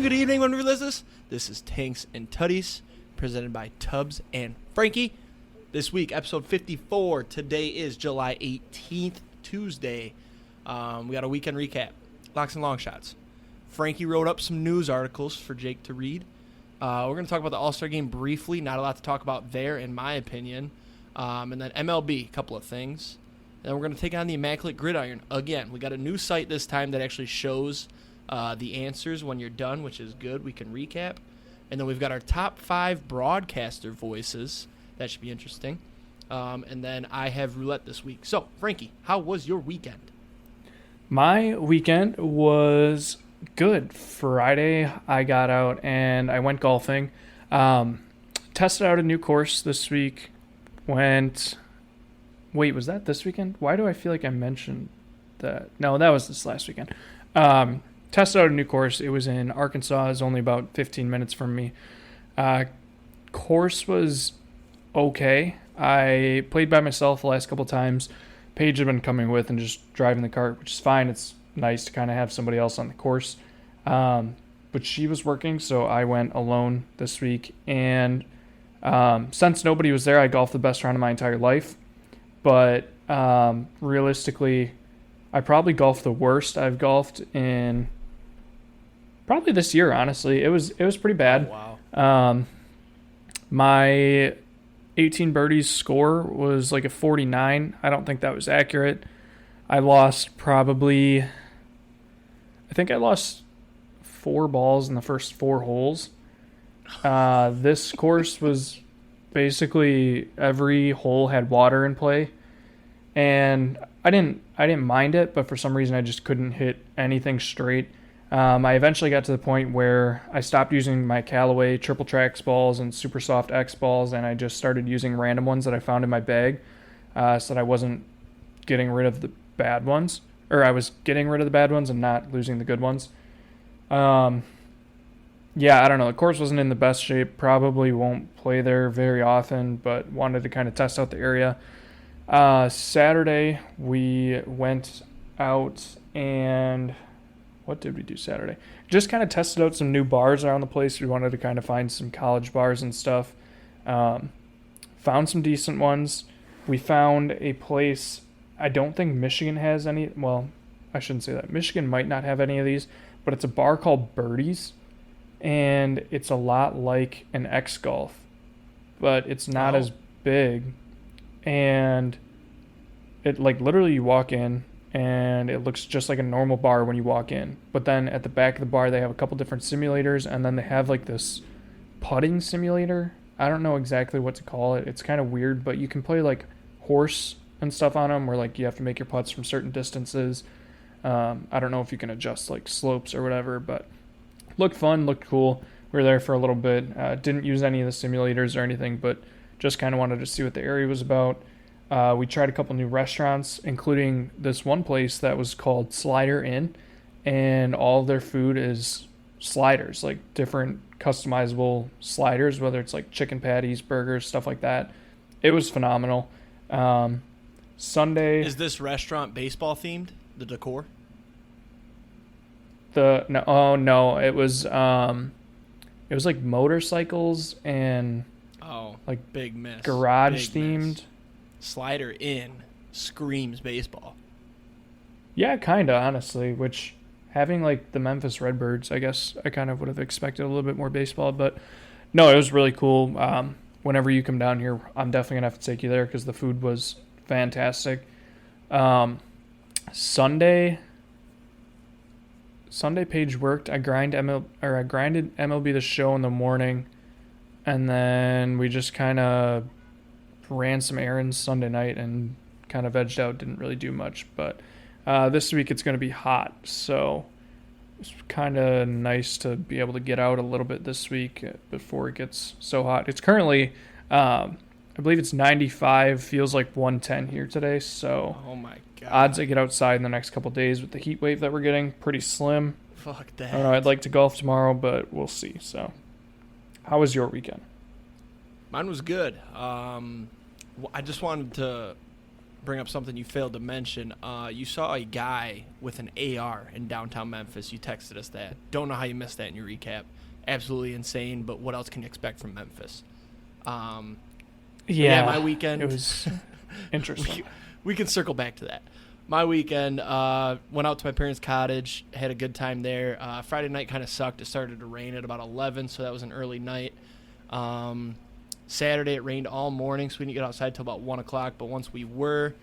good evening when we release this. This is Tanks and Tuddies, presented by Tubbs and Frankie. This week, episode 54. Today is July 18th, Tuesday. We got a weekend recap. Locks and Longshots. Frankie wrote up some news articles for Jake to read. We're going to talk about the All Star game briefly. Not a lot to talk about there, in my opinion. And then MLB, a couple of things. And then we're going to take on the Immaculate Gridiron again. We got a new site this time that actually shows the answers when you're done, which is good. We can recap. And then we've got our top 5 broadcaster voices. That should be interesting. And then I have roulette this week. So, Frankie, how was your weekend? My weekend was good. Friday, I got out and I went golfing. Tested out a new course this week. Wait, was that this weekend? Why do I feel like I mentioned that? No, that was this last weekend. Tested out a new course. It was in Arkansas. It was only about 15 minutes from me. Course was okay. I played by myself the last couple times. Paige had been coming with and just driving the cart, which is fine. It's nice to kind of have somebody else on the course. But she was working, so I went alone this week. And since nobody was there, I golfed the best round of my entire life. But realistically, I probably golfed the worst I've golfed in probably this year, honestly. It was pretty bad. Oh, wow. My 18 birdies score was like a 49. I don't think that was accurate. I lost I think I lost 4 balls in the first 4 holes. This course was basically every hole had water in play. And I didn't mind it, but for some reason I just couldn't hit anything straight. I eventually got to the point where I stopped using my Callaway Triple Trax balls and Super Soft X balls, and I just started using random ones that I found in my bag, so that I wasn't getting rid of the bad ones, or I was getting rid of the bad ones and not losing the good ones. Yeah, I don't know. The course wasn't in the best shape. Probably won't play there very often, but wanted to kind of test out the area. Saturday, we went out and what did we do Saturday? Just kind of tested out some new bars around the place. We wanted to kind of find some college bars and stuff. Found some decent ones. We found a place, I don't think Michigan has any. Well, I shouldn't say that. Michigan might not have any of these, but it's a bar called Birdie's, and it's a lot like an X Golf, but it's not as big. And it, like, literally you walk in and it looks just like a normal bar when you walk in, but then at the back of the bar they have a couple different simulators, and then they have like this putting simulator. I don't know exactly what to call it. It's kind of weird, but you can play like horse and stuff on them where like you have to make your putts from certain distances. I don't know if you can adjust like slopes or whatever, but looked fun, looked cool. We were there for a little bit. Didn't use any of the simulators or anything, but just kind of wanted to see what the area was about. We tried a couple new restaurants, including this one place that was called Slider Inn, and all of their food is sliders, like different customizable sliders, whether it's like chicken patties, burgers, stuff like that. It was phenomenal. Sunday. Is this restaurant baseball themed? The decor? No, it was like motorcycles and like big miss. Garage themed. Slider Inn screams baseball. Yeah, kind of, honestly, which having like the Memphis Redbirds, I guess I kind of would have expected a little bit more baseball, but no, it was really cool. Whenever you come down here, I'm definitely going to have to take you there because the food was fantastic. Sunday Paige worked. I grinded MLB The Show in the morning, and then we just kind of ran some errands Sunday night and kind of vegged out. Didn't really do much, but this week it's going to be hot, so it's kind of nice to be able to get out a little bit this week before it gets so hot. It's currently, I believe it's 95, feels like 110 here today, so oh my God. Odds I get outside in the next couple of days with the heat wave that we're getting, pretty slim. Fuck that. I don't know, I'd like to golf tomorrow, but we'll see. So, how was your weekend? Mine was good. I just wanted to bring up something you failed to mention. You saw a guy with an AR in downtown Memphis. You texted us that. Don't know how you missed that in your recap. Absolutely insane, but what else can you expect from Memphis? My weekend. It was interesting. we can circle back to that. My weekend, went out to my parents' cottage, had a good time there. Friday night kind of sucked. It started to rain at about 11, so that was an early night. Saturday, it rained all morning, so we didn't get outside till about 1 o'clock. But once we were,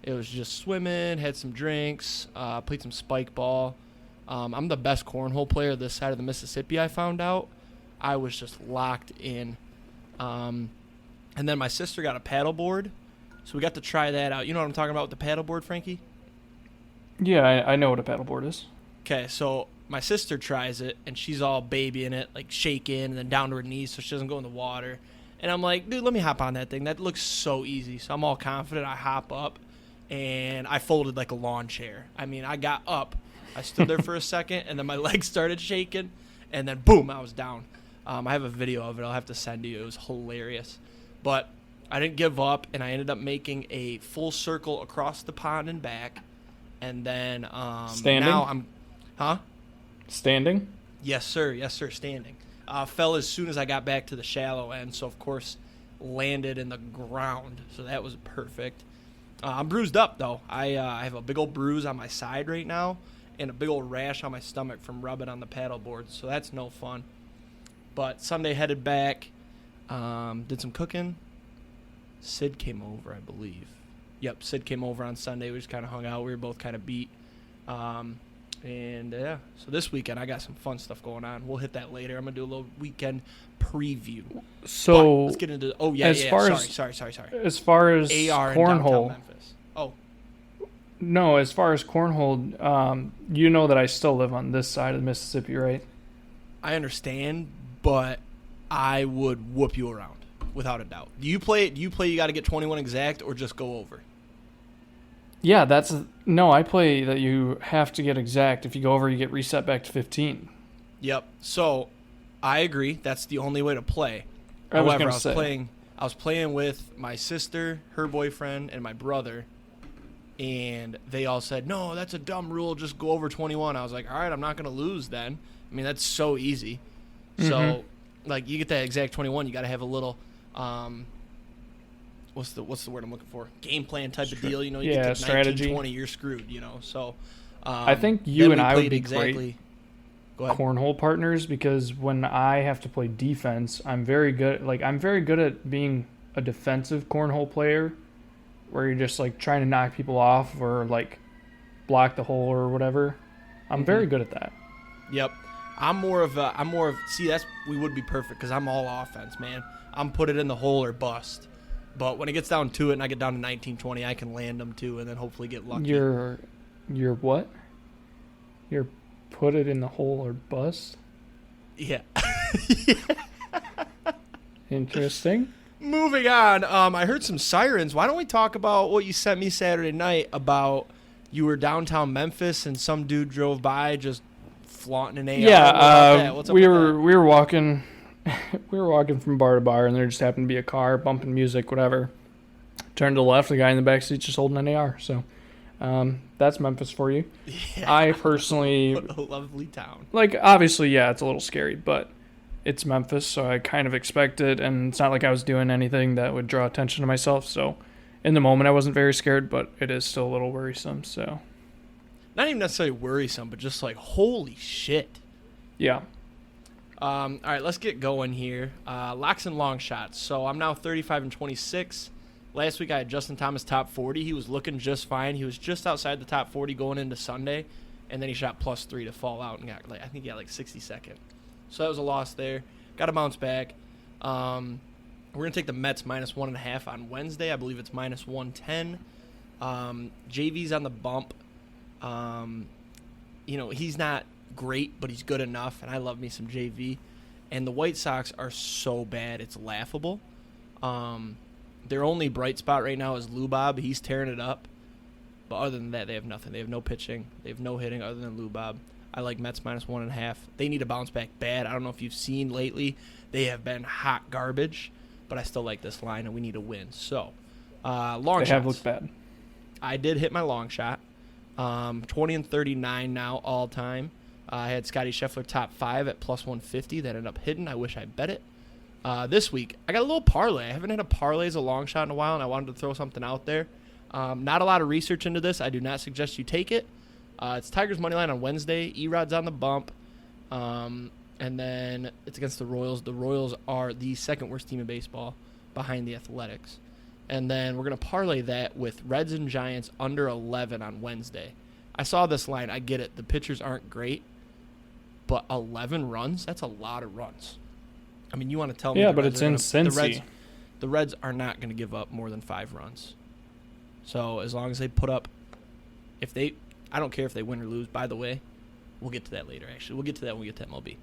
it was just swimming, had some drinks, played some spike ball. I'm the best cornhole player this side of the Mississippi, I found out. I was just locked in. And then my sister got a paddleboard, so we got to try that out. You know what I'm talking about with the paddleboard, Frankie? Yeah, I know what a paddleboard is. Okay, so my sister tries it, and she's all babying it, like shaking, and then down to her knees so she doesn't go in the water. And I'm like, dude, let me hop on that thing. That looks so easy. So I'm all confident. I hop up, and I folded like a lawn chair. I mean, I got up. I stood there for a second, and then my legs started shaking, and then boom, I was down. I have a video of it. I'll have to send to you. It was hilarious. But I didn't give up, and I ended up making a full circle across the pond and back. And then standing? Now I'm – huh? Standing? Yes, sir. Yes, sir, standing. Fell as soon as I got back to the shallow end, so, of course, landed in the ground. So that was perfect. I'm bruised up, though. I have a big old bruise on my side right now and a big old rash on my stomach from rubbing on the paddleboard, so that's no fun. But Sunday headed back, did some cooking. Sid came over, I believe. Yep, Sid came over on Sunday. We just kind of hung out. We were both kind of beat. So this weekend I got some fun stuff going on. We'll hit that later. I'm going to do a little weekend preview. So but let's get into sorry. As far as AR cornhole. Memphis. Oh. No, as far as cornhole, you know that I still live on this side of the Mississippi, right? I understand, but I would whoop you around without a doubt. Do you play you got to get 21 exact or just go over? Yeah, I play that you have to get exact. If you go over, you get reset back to 15. Yep. So, I agree. That's the only way to play. I was playing with my sister, her boyfriend, and my brother, and they all said, "No, that's a dumb rule. Just go over 21." I was like, "All right, I'm not going to lose then." I mean, that's so easy. Mm-hmm. So, like, you get that exact 21, you got to have a little what's the word I'm looking for? Game plan type of deal, you know. You get to 19, 20, you're screwed, you know. So I think you and I would be great cornhole partners, because when I have to play defense, I'm very good at being a defensive cornhole player, where you're just like trying to knock people off or like block the hole or whatever. I'm very good at that. Yep. We would be perfect because I'm all offense, man. I'm put it in the hole or bust. But when it gets down to it and I get down to 19, 20, I can land them too and then hopefully get lucky. You're what? You're put it in the hole or bust? Yeah. Interesting. Moving on. I heard some sirens. Why don't we talk about what you sent me Saturday night about you were downtown Memphis and some dude drove by just flaunting an AR? Yeah, we were walking from bar to bar, and there just happened to be a car bumping music, whatever. Turned to the left, the guy in the back seat just holding an AR. So that's Memphis for you. Yeah. I personally, what a lovely town. Like, obviously, yeah, it's a little scary, but it's Memphis, so I kind of expect it, and it's not like I was doing anything that would draw attention to myself. So in the moment, I wasn't very scared, but it is still a little worrisome. So not even necessarily worrisome, but just like, holy shit. Yeah. All right, let's get going here. Locks and Longshots. So I'm now 35-26. Last week I had Justin Thomas top 40. He was looking just fine. He was just outside the top 40 going into Sunday, and then he shot +3 to fall out and got I think he got 62nd. So that was a loss there. Got to bounce back. We're gonna take the Mets -1.5 on Wednesday. I believe it's -110. JV's on the bump. He's not great, but he's good enough, and I love me some JV. And the White Sox are so bad, it's laughable. Their only bright spot right now is Lubob. He's tearing it up. But other than that, they have nothing. They have no pitching. They have no hitting other than Lubob. I like Mets -1.5. They need to bounce back bad. I don't know if you've seen lately. They have been hot garbage, but I still like this line, and we need a win. So, long shots. They have looked bad. I did hit my long shot. 20 and 39 now all time. I had Scotty Scheffler top 5 at plus 150. That ended up hitting. I wish I bet it. This week, I got a little parlay. I haven't had a parlay as a long shot in a while, and I wanted to throw something out there. Not a lot of research into this. I do not suggest you take it. It's Tigers' money line on Wednesday. Erod's on the bump. And then it's against the Royals. The Royals are the second worst team in baseball behind the Athletics. And then we're going to parlay that with Reds and Giants under 11 on Wednesday. I saw this line. I get it. The pitchers aren't great. But 11 runs? That's a lot of runs. I mean, you want to tell me. Yeah, but it's in Cincy. The Reds are not going to give up more than 5 runs. So as long as they put up, I don't care if they win or lose. By the way, we'll get to that later. Actually, we'll get to that when we get to MLB.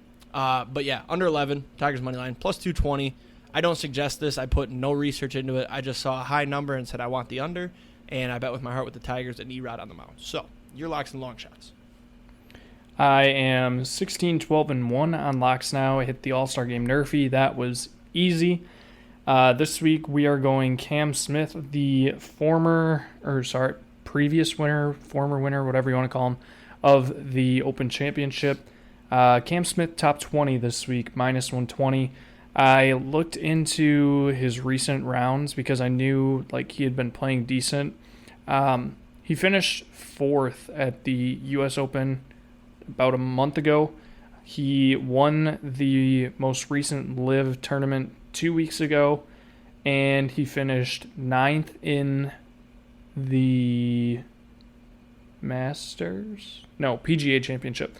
But yeah, under 11, Tigers money line plus 220. I don't suggest this. I put no research into it. I just saw a high number and said I want the under, and I bet with my heart with the Tigers and Erod on the mound. So your locks and long shots. I am 16, 12, and 1 on locks now. I hit the All Star game Nerfy. That was easy. This week we are going Cam Smith, the previous winner, former winner, whatever you want to call him, of the Open Championship. Cam Smith top 20 this week, minus 120. I looked into his recent rounds because I knew he had been playing decent. He finished 4th at the U.S. Open about a month ago. He won the most recent Live tournament 2 weeks ago, and he finished 9th in the PGA Championship.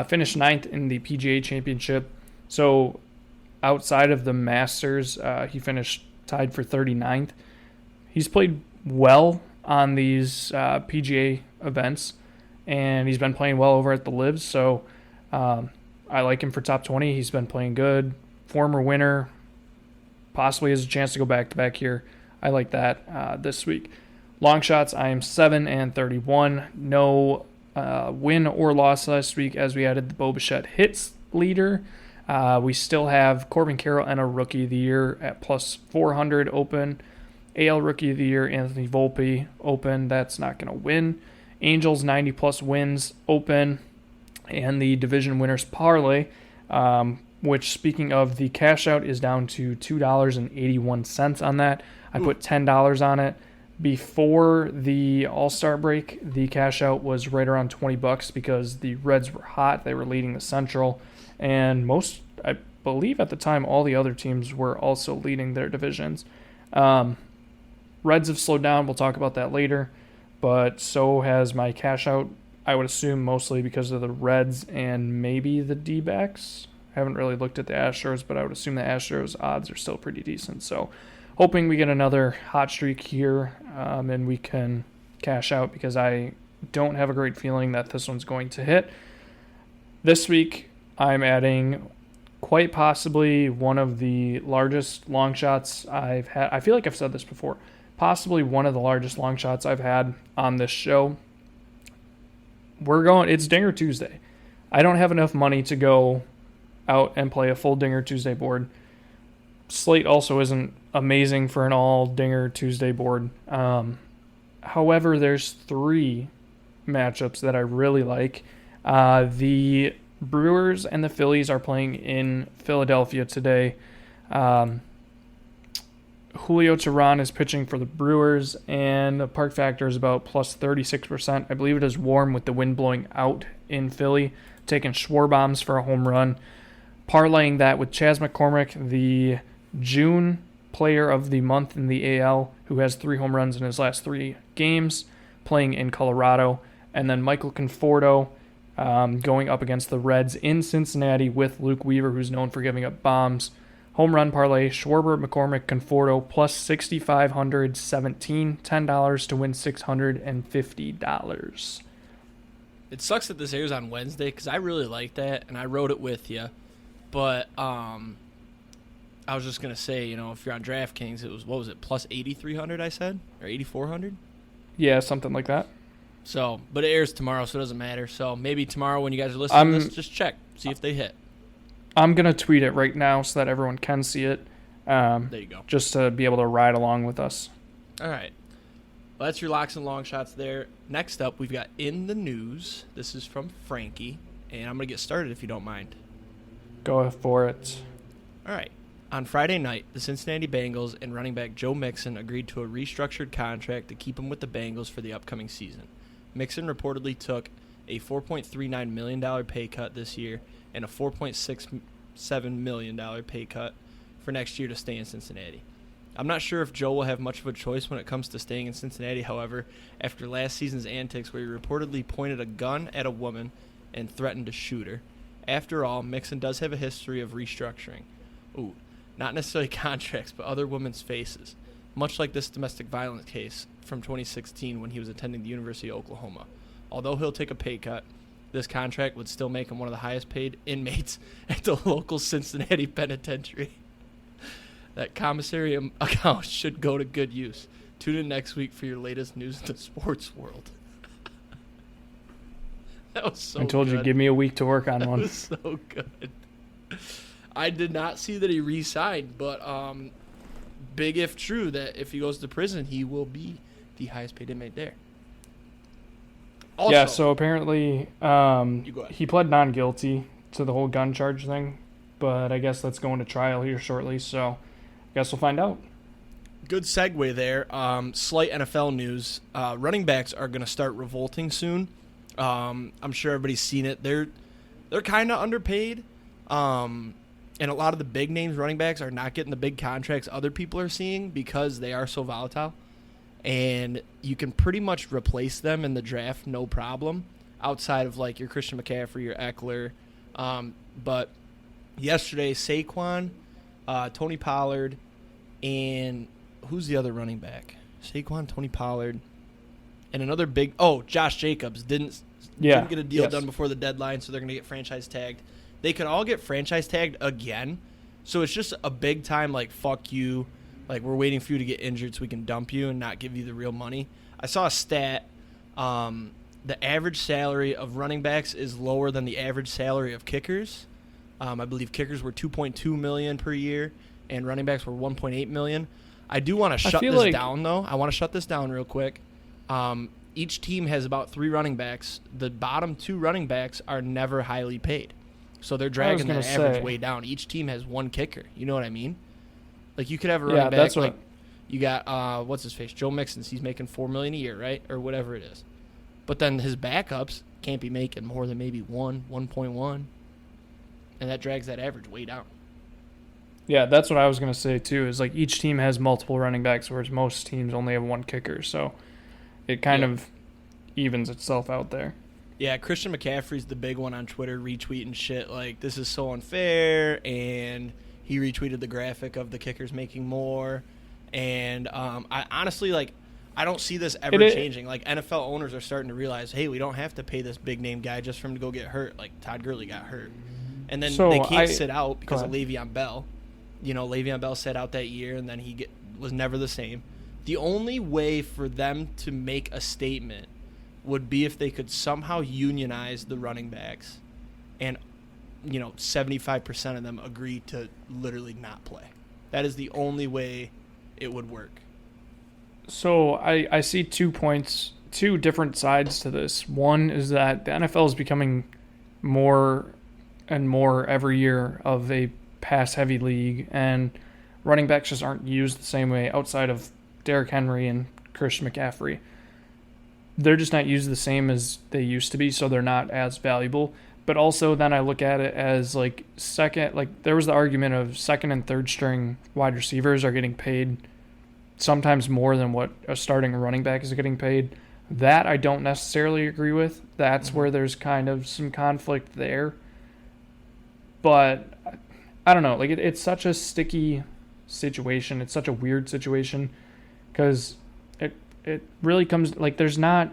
Finished 9th in the PGA Championship. So outside of the Masters, he finished tied for 39th. He's played well on these PGA events, and he's been playing well over at the Lives. So I like him for top 20. He's been playing good. Former winner. Possibly has a chance to go back-to-back here. I like that this week. Long shots, I am 7 and 31. No win or loss last week as we added the Bo Bichette hits leader. We still have Corbin Carroll and a Rookie of the Year at plus 400 open. AL Rookie of the Year, Anthony Volpe open. That's not going to win. Angels 90-plus wins open. And the division winners parlay, which, speaking of, the cash out is down to $2.81 on that. I put $10 on it. Before the All-Star break, the cash out was right around $20 because the Reds were hot. They were leading the Central. And I believe at the time, all the other teams were also leading their divisions. Reds have slowed down. We'll talk about that later. But so has my cash out, I would assume mostly because of the Reds and maybe the D-backs. I haven't really looked at the Astros, but I would assume the Astros odds are still pretty decent. So hoping we get another hot streak here and we can cash out because I don't have a great feeling that this one's going to hit. This week, I'm adding quite possibly one of the largest long shots I've had. I feel like I've said this before. Possibly one of the largest long shots I've had on this show. It's Dinger Tuesday. I don't have enough money to go out and play a full Dinger Tuesday board. Slate also isn't amazing for an all Dinger Tuesday board. However, there's 3 matchups that I really like. The Brewers and the Phillies are playing in Philadelphia today. Julio Teheran is pitching for the Brewers, and the park factor is about plus 36%. I believe it is warm with the wind blowing out in Philly. Taking Schwarbombs for a home run. Parlaying that with Chas McCormick, the June player of the month in the AL, who has 3 home runs in his last 3 games, playing in Colorado. And then Michael Conforto going up against the Reds in Cincinnati with Luke Weaver, who's known for giving up bombs. Home run parlay, Schwarber, McCormick, Conforto, plus 6,500, 17, $10 to win $650. It sucks that this airs on Wednesday because I really like that, and I wrote it with you. But I was just going to say, if you're on DraftKings, it was, plus 8,300 I said? Or 8,400? Yeah, something like that. So, but it airs tomorrow, so it doesn't matter. So maybe tomorrow when you guys are listening to this, just check, see if they hit. I'm going to tweet it right now so that everyone can see it. There you go. Just to be able to ride along with us. All right. Well, that's your locks and long shots there. Next up, we've got In the News. This is from Frankie, and I'm going to get started if you don't mind. Go for it. All right. On Friday night, the Cincinnati Bengals and running back Joe Mixon agreed to a restructured contract to keep him with the Bengals for the upcoming season. Mixon reportedly took a $4.39 million pay cut this year and a $4.67 million pay cut for next year to stay in Cincinnati. I'm not sure if Joe will have much of a choice when it comes to staying in Cincinnati, however, after last season's antics where he reportedly pointed a gun at a woman and threatened to shoot her. After all, Mixon does have a history of restructuring. Ooh, not necessarily contracts, but other women's faces, much like this domestic violence case from 2016 when he was attending the University of Oklahoma. Although he'll take a pay cut, this contract would still make him one of the highest paid inmates at the local Cincinnati penitentiary. That commissary account should go to good use. Tune in next week for your latest news in the sports world. That was so good. I told you, give me a week to work on one. That was so good. I did not see that he re-signed, but big if true that if he goes to prison, he will be the highest paid inmate there. Also, yeah, so apparently you go ahead. he pled non-guilty to the whole gun charge thing, but I guess that's going to trial here shortly, so I guess we'll find out. Good segue there. Slight NFL news. Running backs are going to start revolting soon. I'm sure everybody's seen it. They're kind of underpaid. And a lot of the big names running backs are not getting the big contracts other people are seeing because they are so volatile. And you can pretty much replace them in the draft, no problem, outside of like your Christian McCaffrey, your Eckler. But yesterday, Saquon, Tony Pollard, and who's the other running back? Saquon, Tony Pollard, and another big Josh Jacobs didn't get a deal done before the deadline, so they're going to get franchise tagged. They could all get franchise tagged again, so it's just a big time like fuck you. Like, we're waiting for you to get injured so we can dump you and not give you the real money. I saw a stat. The average salary of running backs is lower than the average salary of kickers. I believe kickers were $2.2 million per year, and running backs were $1.8 million. I do want to shut this down, though. I want to shut this down real quick. Each team has about 3 running backs. The bottom 2 running backs are never highly paid. So they're dragging that average way down. Each team has 1 kicker. You know what I mean? Like, you could have a running back, that's like, you got, what's his face, Joe Mixon. He's making $4 million a year, right? Or whatever it is. But then his backups can't be making more than maybe 1.1. And that drags that average way down. Yeah, that's what I was going to say, too, is like each team has multiple running backs, whereas most teams only have 1 kicker. So it kind of evens itself out there. Yeah, Christian McCaffrey's the big one on Twitter, retweeting shit like, this is so unfair, and he retweeted the graphic of the kickers making more. And I honestly, like, I don't see this ever changing. Like, NFL owners are starting to realize, hey, we don't have to pay this big-name guy just for him to go get hurt. Like, Todd Gurley got hurt. And then they can't sit out because of Le'Veon Bell. You know, Le'Veon Bell sat out that year, and then he was never the same. The only way for them to make a statement would be if they could somehow unionize the running backs and, 75% of them agree to literally not play. That is the only way it would work. So I see 2 points, 2 different sides to this. One is that the NFL is becoming more and more every year of a pass-heavy league, and running backs just aren't used the same way outside of Derrick Henry and Christian McCaffrey. They're just not used the same as they used to be, so they're not as valuable. But also then I look at it as like there was the argument of second and third string wide receivers are getting paid sometimes more than what a starting running back is getting paid. That I don't necessarily agree with. That's where there's kind of some conflict there. But I don't know. Like it's such a sticky situation. It's such a weird situation because it really comes like there's not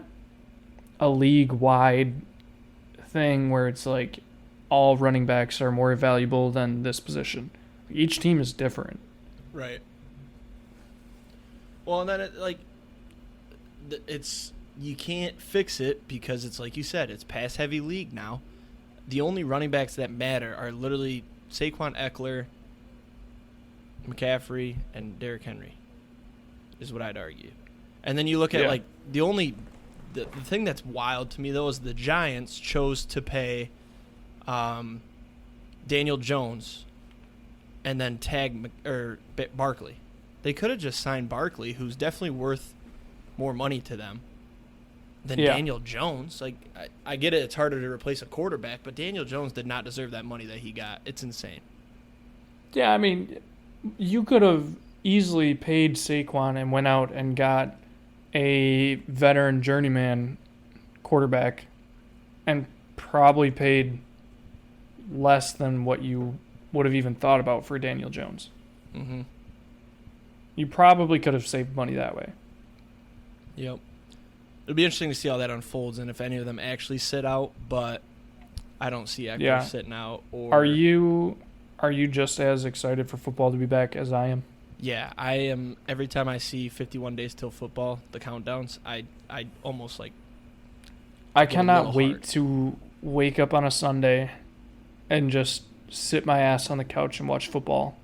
a league-wide thing where it's like all running backs are more valuable than this position. Each team is different. Right. Well, and then it's you can't fix it because it's like you said, it's pass-heavy league now. The only running backs that matter are literally Saquon, Eckler, McCaffrey, and Derrick Henry, is what I'd argue. And then you look at like the thing that's wild to me though is the Giants chose to pay Daniel Jones and then tag Barkley. They could have just signed Barkley, who's definitely worth more money to them than Daniel Jones. Like I get it, it's harder to replace a quarterback, but Daniel Jones did not deserve that money that he got. It's insane. Yeah, I mean, you could have easily paid Saquon and went out and got a veteran journeyman quarterback and probably paid less than what you would have even thought about for Daniel Jones. Mm-hmm. You probably could have saved money that way. Yep. It'll be interesting to see how that unfolds and if any of them actually sit out, but I don't see Eckler sitting out. Or Are you just as excited for football to be back as I am? Yeah, I am. Every time I see 51 days till football, the countdowns, I almost like. I cannot wait to wake up on a Sunday and just sit my ass on the couch and watch football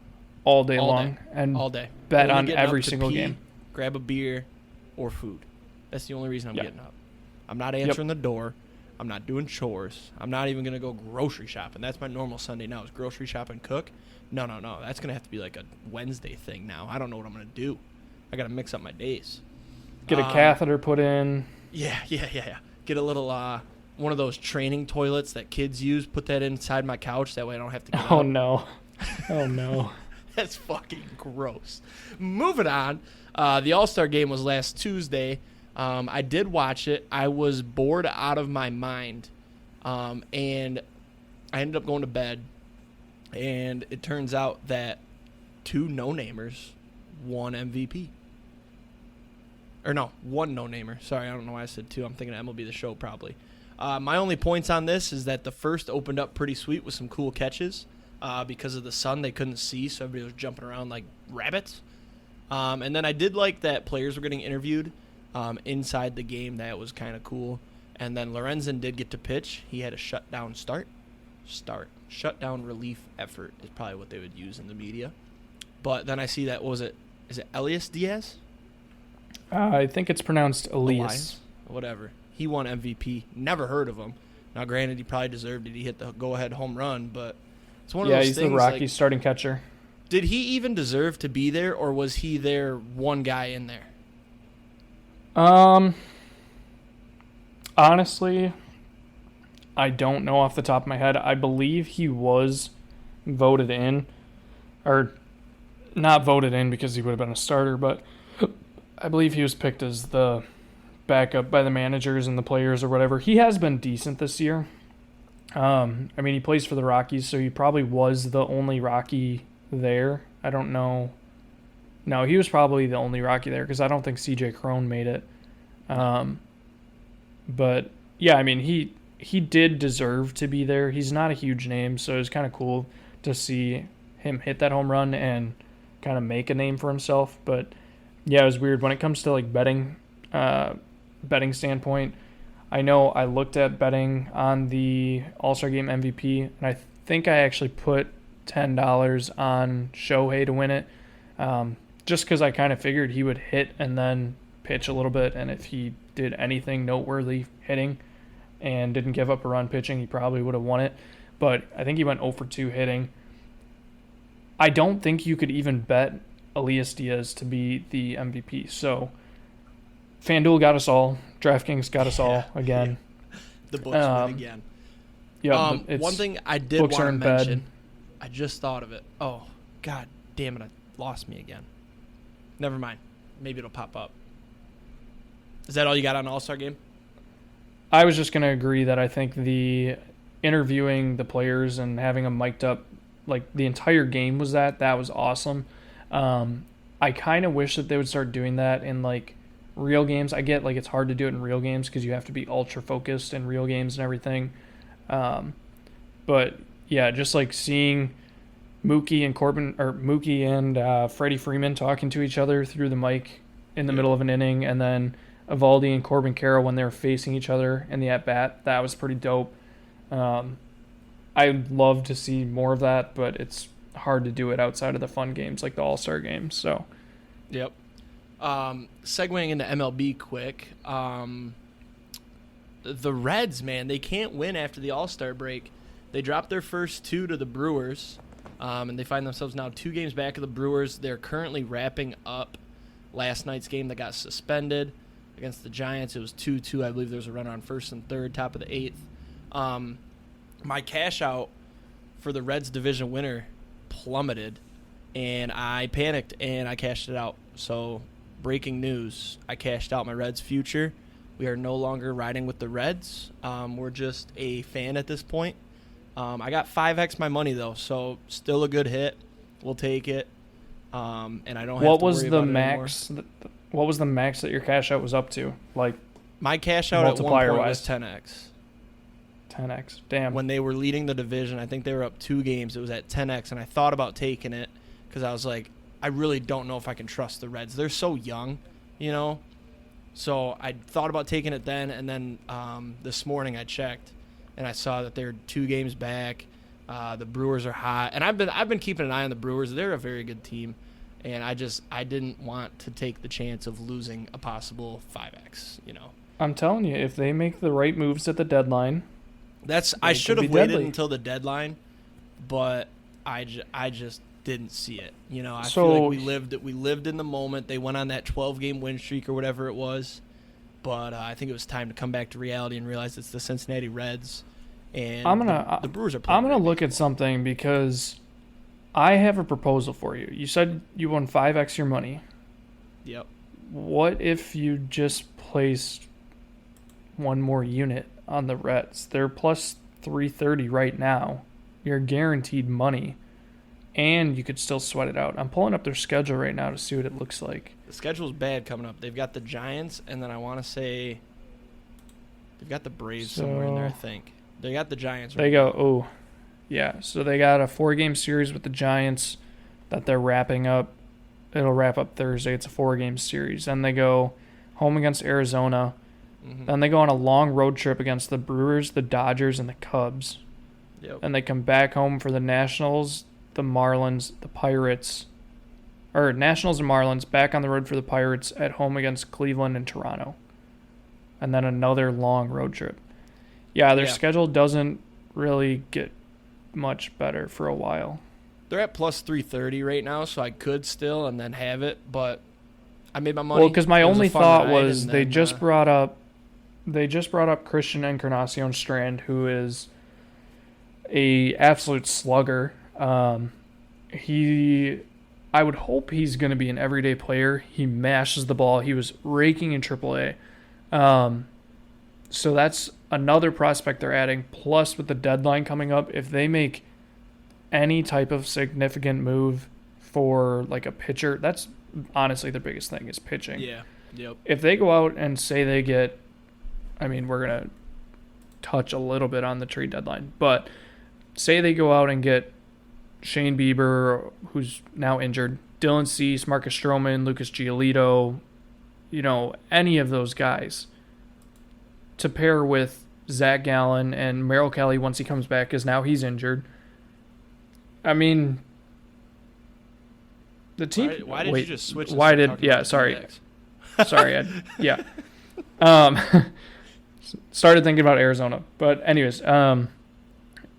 all day long and all day. Bet on every single game. Grab a beer or food. That's the only reason I'm getting up. I'm not answering the door. I'm not doing chores. I'm not even going to go grocery shopping. That's my normal Sunday now is grocery shop and cook. No. That's going to have to be like a Wednesday thing now. I don't know what I'm going to do. I got to mix up my days. Get a catheter put in. Yeah. Get a little one of those training toilets that kids use. Put that inside my couch. That way I don't have to get up. Oh, no. That's fucking gross. Moving on. The All Star game was last Tuesday. I did watch it. I was bored out of my mind. And I ended up going to bed. And it turns out that 2 no-namers won MVP. Or no, 1 no-namer. Sorry, I don't know why I said 2. I'm thinking of MLB The Show probably. My only points on this is that the first opened up pretty sweet with some cool catches. Because of the sun, they couldn't see, so everybody was jumping around like rabbits. And then I did like that players were getting interviewed inside the game. That was kind of cool. And then Lorenzen did get to pitch. He had a shutdown shutdown relief effort is probably what they would use in the media. But then I see that, is it Elias Diaz? I think it's pronounced Elias. Whatever. He won MVP. Never heard of him. Now, granted, he probably deserved it. He hit the go-ahead home run, but it's one of those things. Yeah, he's the Rockies starting catcher. Did he even deserve to be there, or was he their one guy in there? Honestly, I don't know off the top of my head. I believe he was voted in, or not voted in because he would have been a starter, but I believe he was picked as the backup by the managers and the players or whatever. He has been decent this year. I mean, he plays for the Rockies, so he probably was the only Rocky there. I don't know. No, he was probably the only Rocky there because I don't think C.J. Cron made it. But, yeah, I mean, he did deserve to be there. He's not a huge name, so it was kind of cool to see him hit that home run and kind of make a name for himself. But, yeah, it was weird. When it comes to, like, betting standpoint, I know I looked at betting on the All-Star Game MVP, and I think I actually put $10 on Shohei to win it, just because I kind of figured he would hit and then pitch a little bit, and if he did anything noteworthy hitting and didn't give up a run pitching, he probably would have won it. But I think he went 0 for 2 hitting. I don't think you could even bet Elias Diaz to be the MVP. So FanDuel got us all. DraftKings got us all again. Yeah. The books win again. Yeah. One thing I did want to mention, I just thought of it. Oh, God damn it. I lost me again. Never mind. Maybe it'll pop up. Is that all you got on All-Star Game? I was just going to agree that I think the interviewing the players and having them mic'd up, like the entire game that was awesome. I kind of wish that they would start doing that in like real games. I get like it's hard to do it in real games because you have to be ultra focused in real games and everything. But yeah, just like seeing Mookie and Freddie Freeman talking to each other through the mic in the middle of an inning, and then Evaldi and Corbin Carroll when they were facing each other in the at-bat. That was pretty dope. I'd love to see more of that, but it's hard to do it outside of the fun games like the All-Star Games. So, yep. Segueing into MLB quick, the Reds, man, they can't win after the All Star break. They dropped their first 2 to the Brewers, and they find themselves now 2 games back of the Brewers. They're currently wrapping up last night's game that got suspended against the Giants. It was 2-2. I believe there was a runner on first and third, top of the 8th. My cash out for the Reds division winner plummeted, and I panicked, and I cashed it out. So, breaking news, I cashed out my Reds future. We are no longer riding with the Reds. We're just a fan at this point. I got 5x my money, though, so still a good hit. We'll take it. And I don't have to worry about it anymore. What was the max that your cash out was up to? Like, my cash out at one point was 10x. 10x. Damn. When they were leading the division, I think they were up 2 games. It was at 10x, and I thought about taking it because I was like, I really don't know if I can trust the Reds. They're so young, you know. So I thought about taking it then, and then this morning I checked, and I saw that they're 2 games back. The Brewers are hot, and I've been keeping an eye on the Brewers. They're a very good team, and I didn't want to take the chance of losing a possible 5x. You know, I'm telling you, if they make the right moves at the deadline, I should have waited until the deadline, but I just didn't see it. You know, I feel like we lived in the moment. They went on that 12-game win streak or whatever it was, but I think it was time to come back to reality and realize it's the Cincinnati Reds, and the Brewers are playing. I'm gonna look at something because I have a proposal for you. You said you won 5x your money. Yep. What if you just placed one more unit on the Reds? They're plus 330 right now. You're guaranteed money. And you could still sweat it out. I'm pulling up their schedule right now to see what it looks like. The schedule's bad coming up. They've got the Giants, and then I want to say they've got the Braves somewhere in there, I think. They got the Giants. Yeah. So they got a 4-game series with the Giants that they're wrapping up. It'll wrap up Thursday. It's a 4-game series. Then they go home against Arizona. Mm-hmm. Then they go on a long road trip against the Brewers, the Dodgers, and the Cubs. Yep. And they come back home for the Nationals, the Marlins, the Pirates, or Nationals and Marlins, back on the road for the Pirates, at home against Cleveland and Toronto. And then another long road trip. Yeah, their schedule doesn't really get much better for a while. They're at plus 330 right now, so I could still and then have it, but I made my money. Well, because my only thought was they just brought up Christian Encarnacion Strand, who is a absolute slugger. I would hope he's going to be an everyday player. He mashes the ball. He was raking in AAA. So that's another prospect they're adding. Plus, with the deadline coming up, if they make any type of significant move for like a pitcher, that's honestly the biggest thing is pitching. Yeah. Yep. If they go out and say they get, we're going to touch a little bit on the trade deadline, but say they go out and get Shane Bieber, who's now injured, Dylan Cease, Marcus Stroman, Lucas Giolito, any of those guys, to pair with Zach Gallen and Merrill Kelly once he comes back, because now he's injured. The team. Why did you just switch? Sorry. Started thinking about Arizona, but anyways,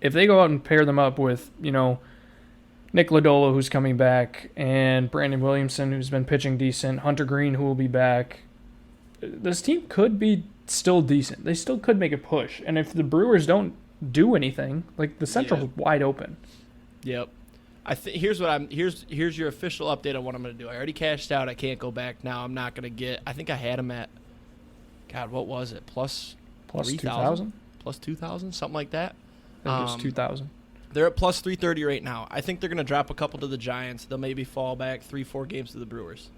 if they go out and pair them up with Nick Lodolo, who's coming back, and Brandon Williamson, who's been pitching decent, Hunter Green, who will be back, this team could be still decent. They still could make a push. And if the Brewers don't do anything, like, the Central is wide open. Yep. Here's your official update on what I'm going to do. I already cashed out. I can't go back now. I'm not going to get. I think I had them at. God, what was it? Plus 2,000? Plus 2,000, something like that. I think it was 2,000. They're at plus 330 right now. I think they're going to drop a couple to the Giants. They'll maybe fall back 3-4 games to the Brewers.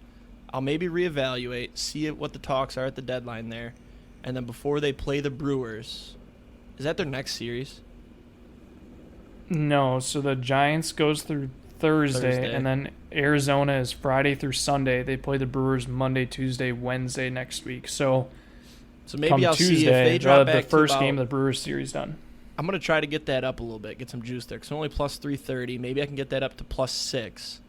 I'll maybe reevaluate, see what the talks are at the deadline there, and then before they play the Brewers, is that their next series? No, so the Giants goes through Thursday, and then Arizona is Friday through Sunday. They play the Brewers Monday, Tuesday, Wednesday next week. So maybe I'll Tuesday, see if they drop back the first game of the Brewers series done. I'm going to try to get that up a little bit, get some juice there, because only plus 330. Maybe I can get that up to plus 6.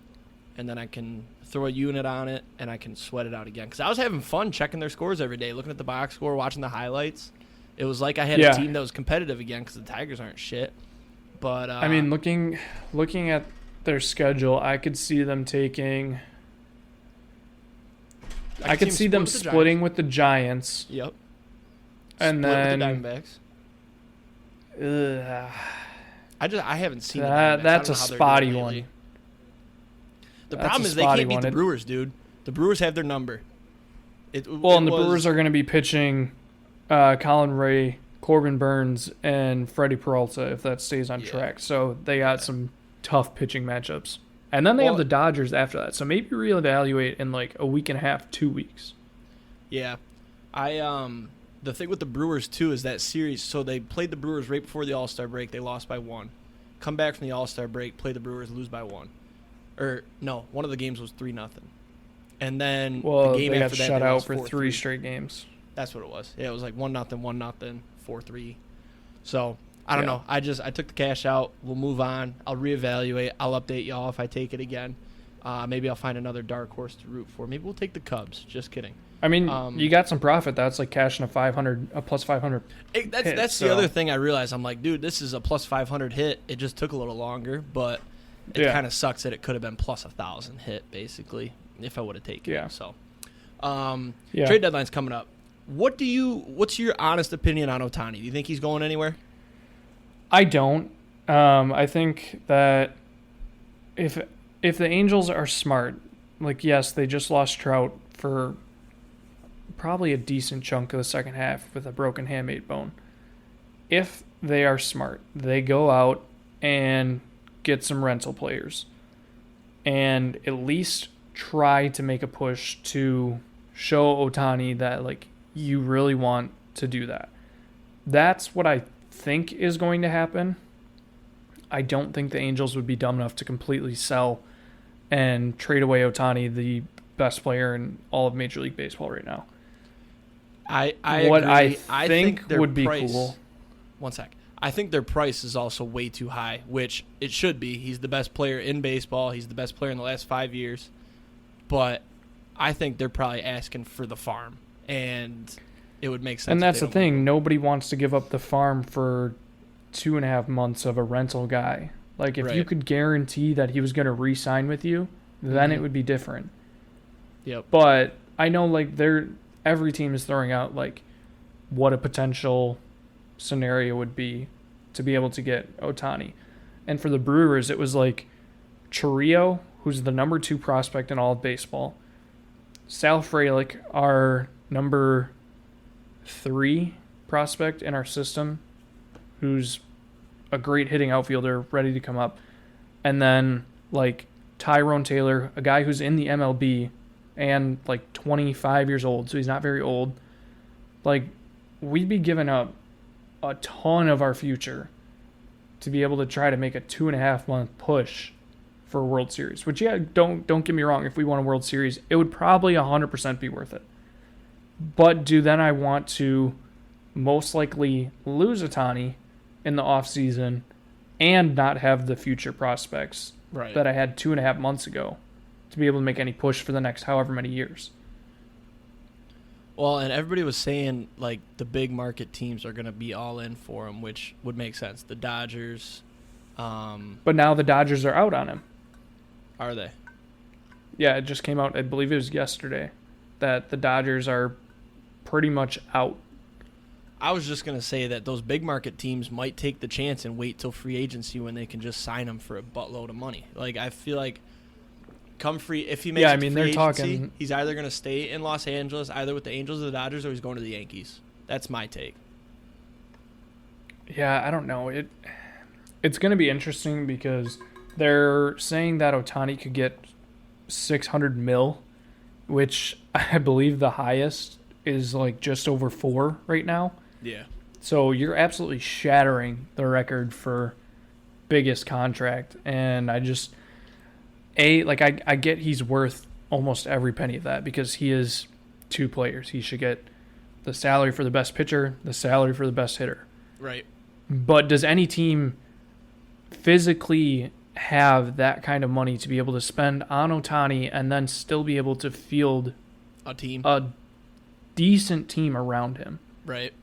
and then I can throw a unit on it, and I can sweat it out again. Because I was having fun checking their scores every day, looking at the box score, watching the highlights. It was like I had a team that was competitive again because the Tigers aren't shit. But I mean, looking at their schedule, I could see them taking. I could see them splitting with the Giants. Yep. And Split then with the Diamondbacks. I haven't seen that. That's a spotty one. The problem is they can't beat the Brewers, dude. The Brewers have their number. The Brewers are going to be pitching Colin Ray, Corbin Burns, and Freddie Peralta if that stays on track. So they got some tough pitching matchups. And then they have the Dodgers after that. So maybe reevaluate in like a week and a half, 2 weeks. Yeah. The thing with the Brewers, too, is that series. So they played the Brewers right before the All Star break. They lost by 1. Come back from the All Star break, play the Brewers, lose by 1. Or, no, one of the games was 3-0. And then the game they after got that, shut they out for 4-3. 3 straight games. That's what it was. Yeah, it was like 1-0, 1-0, 4-3. So, I don't know. I took the cash out. We'll move on. I'll reevaluate. I'll update y'all if I take it again. Maybe I'll find another dark horse to root for. Maybe we'll take the Cubs. Just kidding. I mean, you got some profit. That's like cashing a plus 500. That's the other thing I realized. I'm like, dude, this is a plus 500 hit. It just took a little longer, but it kind of sucks that it could have been plus 1,000 hit, basically, if I would have taken it. So, trade deadline's coming up. What's your honest opinion on Ohtani? Do you think he's going anywhere? I don't. I think that if the Angels are smart, like, yes, they just lost Trout for probably a decent chunk of the second half with a broken hamate bone. If they are smart, they go out and get some rental players and at least try to make a push to show Ohtani that, like, you really want to do that. That's what I think is going to happen. I don't think the Angels would be dumb enough to completely sell and trade away Ohtani, the best player in all of Major League Baseball right now. I think would be cool. One sec. I think their price is also way too high, which it should be. He's the best player in baseball. He's the best player in the last 5 years. But I think they're probably asking for the farm, and it would make sense. And that's the thing. Nobody wants to give up the farm for 2.5 months of a rental guy. Like, if you could guarantee that he was going to re-sign with you, then it would be different. Yep. But I know, like, every team is throwing out, like, what a potential scenario would be to be able to get Ohtani. And for the Brewers, it was like Chiriot, who's the number 2 prospect in all of baseball, Sal Frelick, our number 3 prospect in our system, who's a great hitting outfielder ready to come up, and then, like, Tyrone Taylor, a guy who's in the MLB and, like, 25 years old, so he's not very old. Like, we'd be giving up a ton of our future to be able to try to make a 2.5 month push for a World Series, which, don't get me wrong, if we won a World Series, it would probably 100% be worth it. But then I want to most likely lose Ohtani in the offseason and not have the future prospects that I had 2.5 months ago to be able to make any push for the next however many years. Well, and everybody was saying, like, the big market teams are going to be all in for him, which would make sense. The Dodgers. But now the Dodgers are out on him. Are they? Yeah, it just came out, I believe it was yesterday, that the Dodgers are pretty much out. I was just going to say that those big market teams might take the chance and wait till free agency when they can just sign him for a buttload of money. Like, I feel like if he makes free agency, he's either going to stay in Los Angeles, either with the Angels or the Dodgers, or he's going to the Yankees. That's my take. Yeah, I don't know. It's going to be interesting because they're saying that Ohtani could get $600 million, which I believe the highest is like just over 4 right now. Yeah. So you're absolutely shattering the record for biggest contract, and I just I get he's worth almost every penny of that because he is 2 players. He should get the salary for the best pitcher, the salary for the best hitter. Right. But does any team physically have that kind of money to be able to spend on Ohtani and then still be able to field a decent team around him. Right.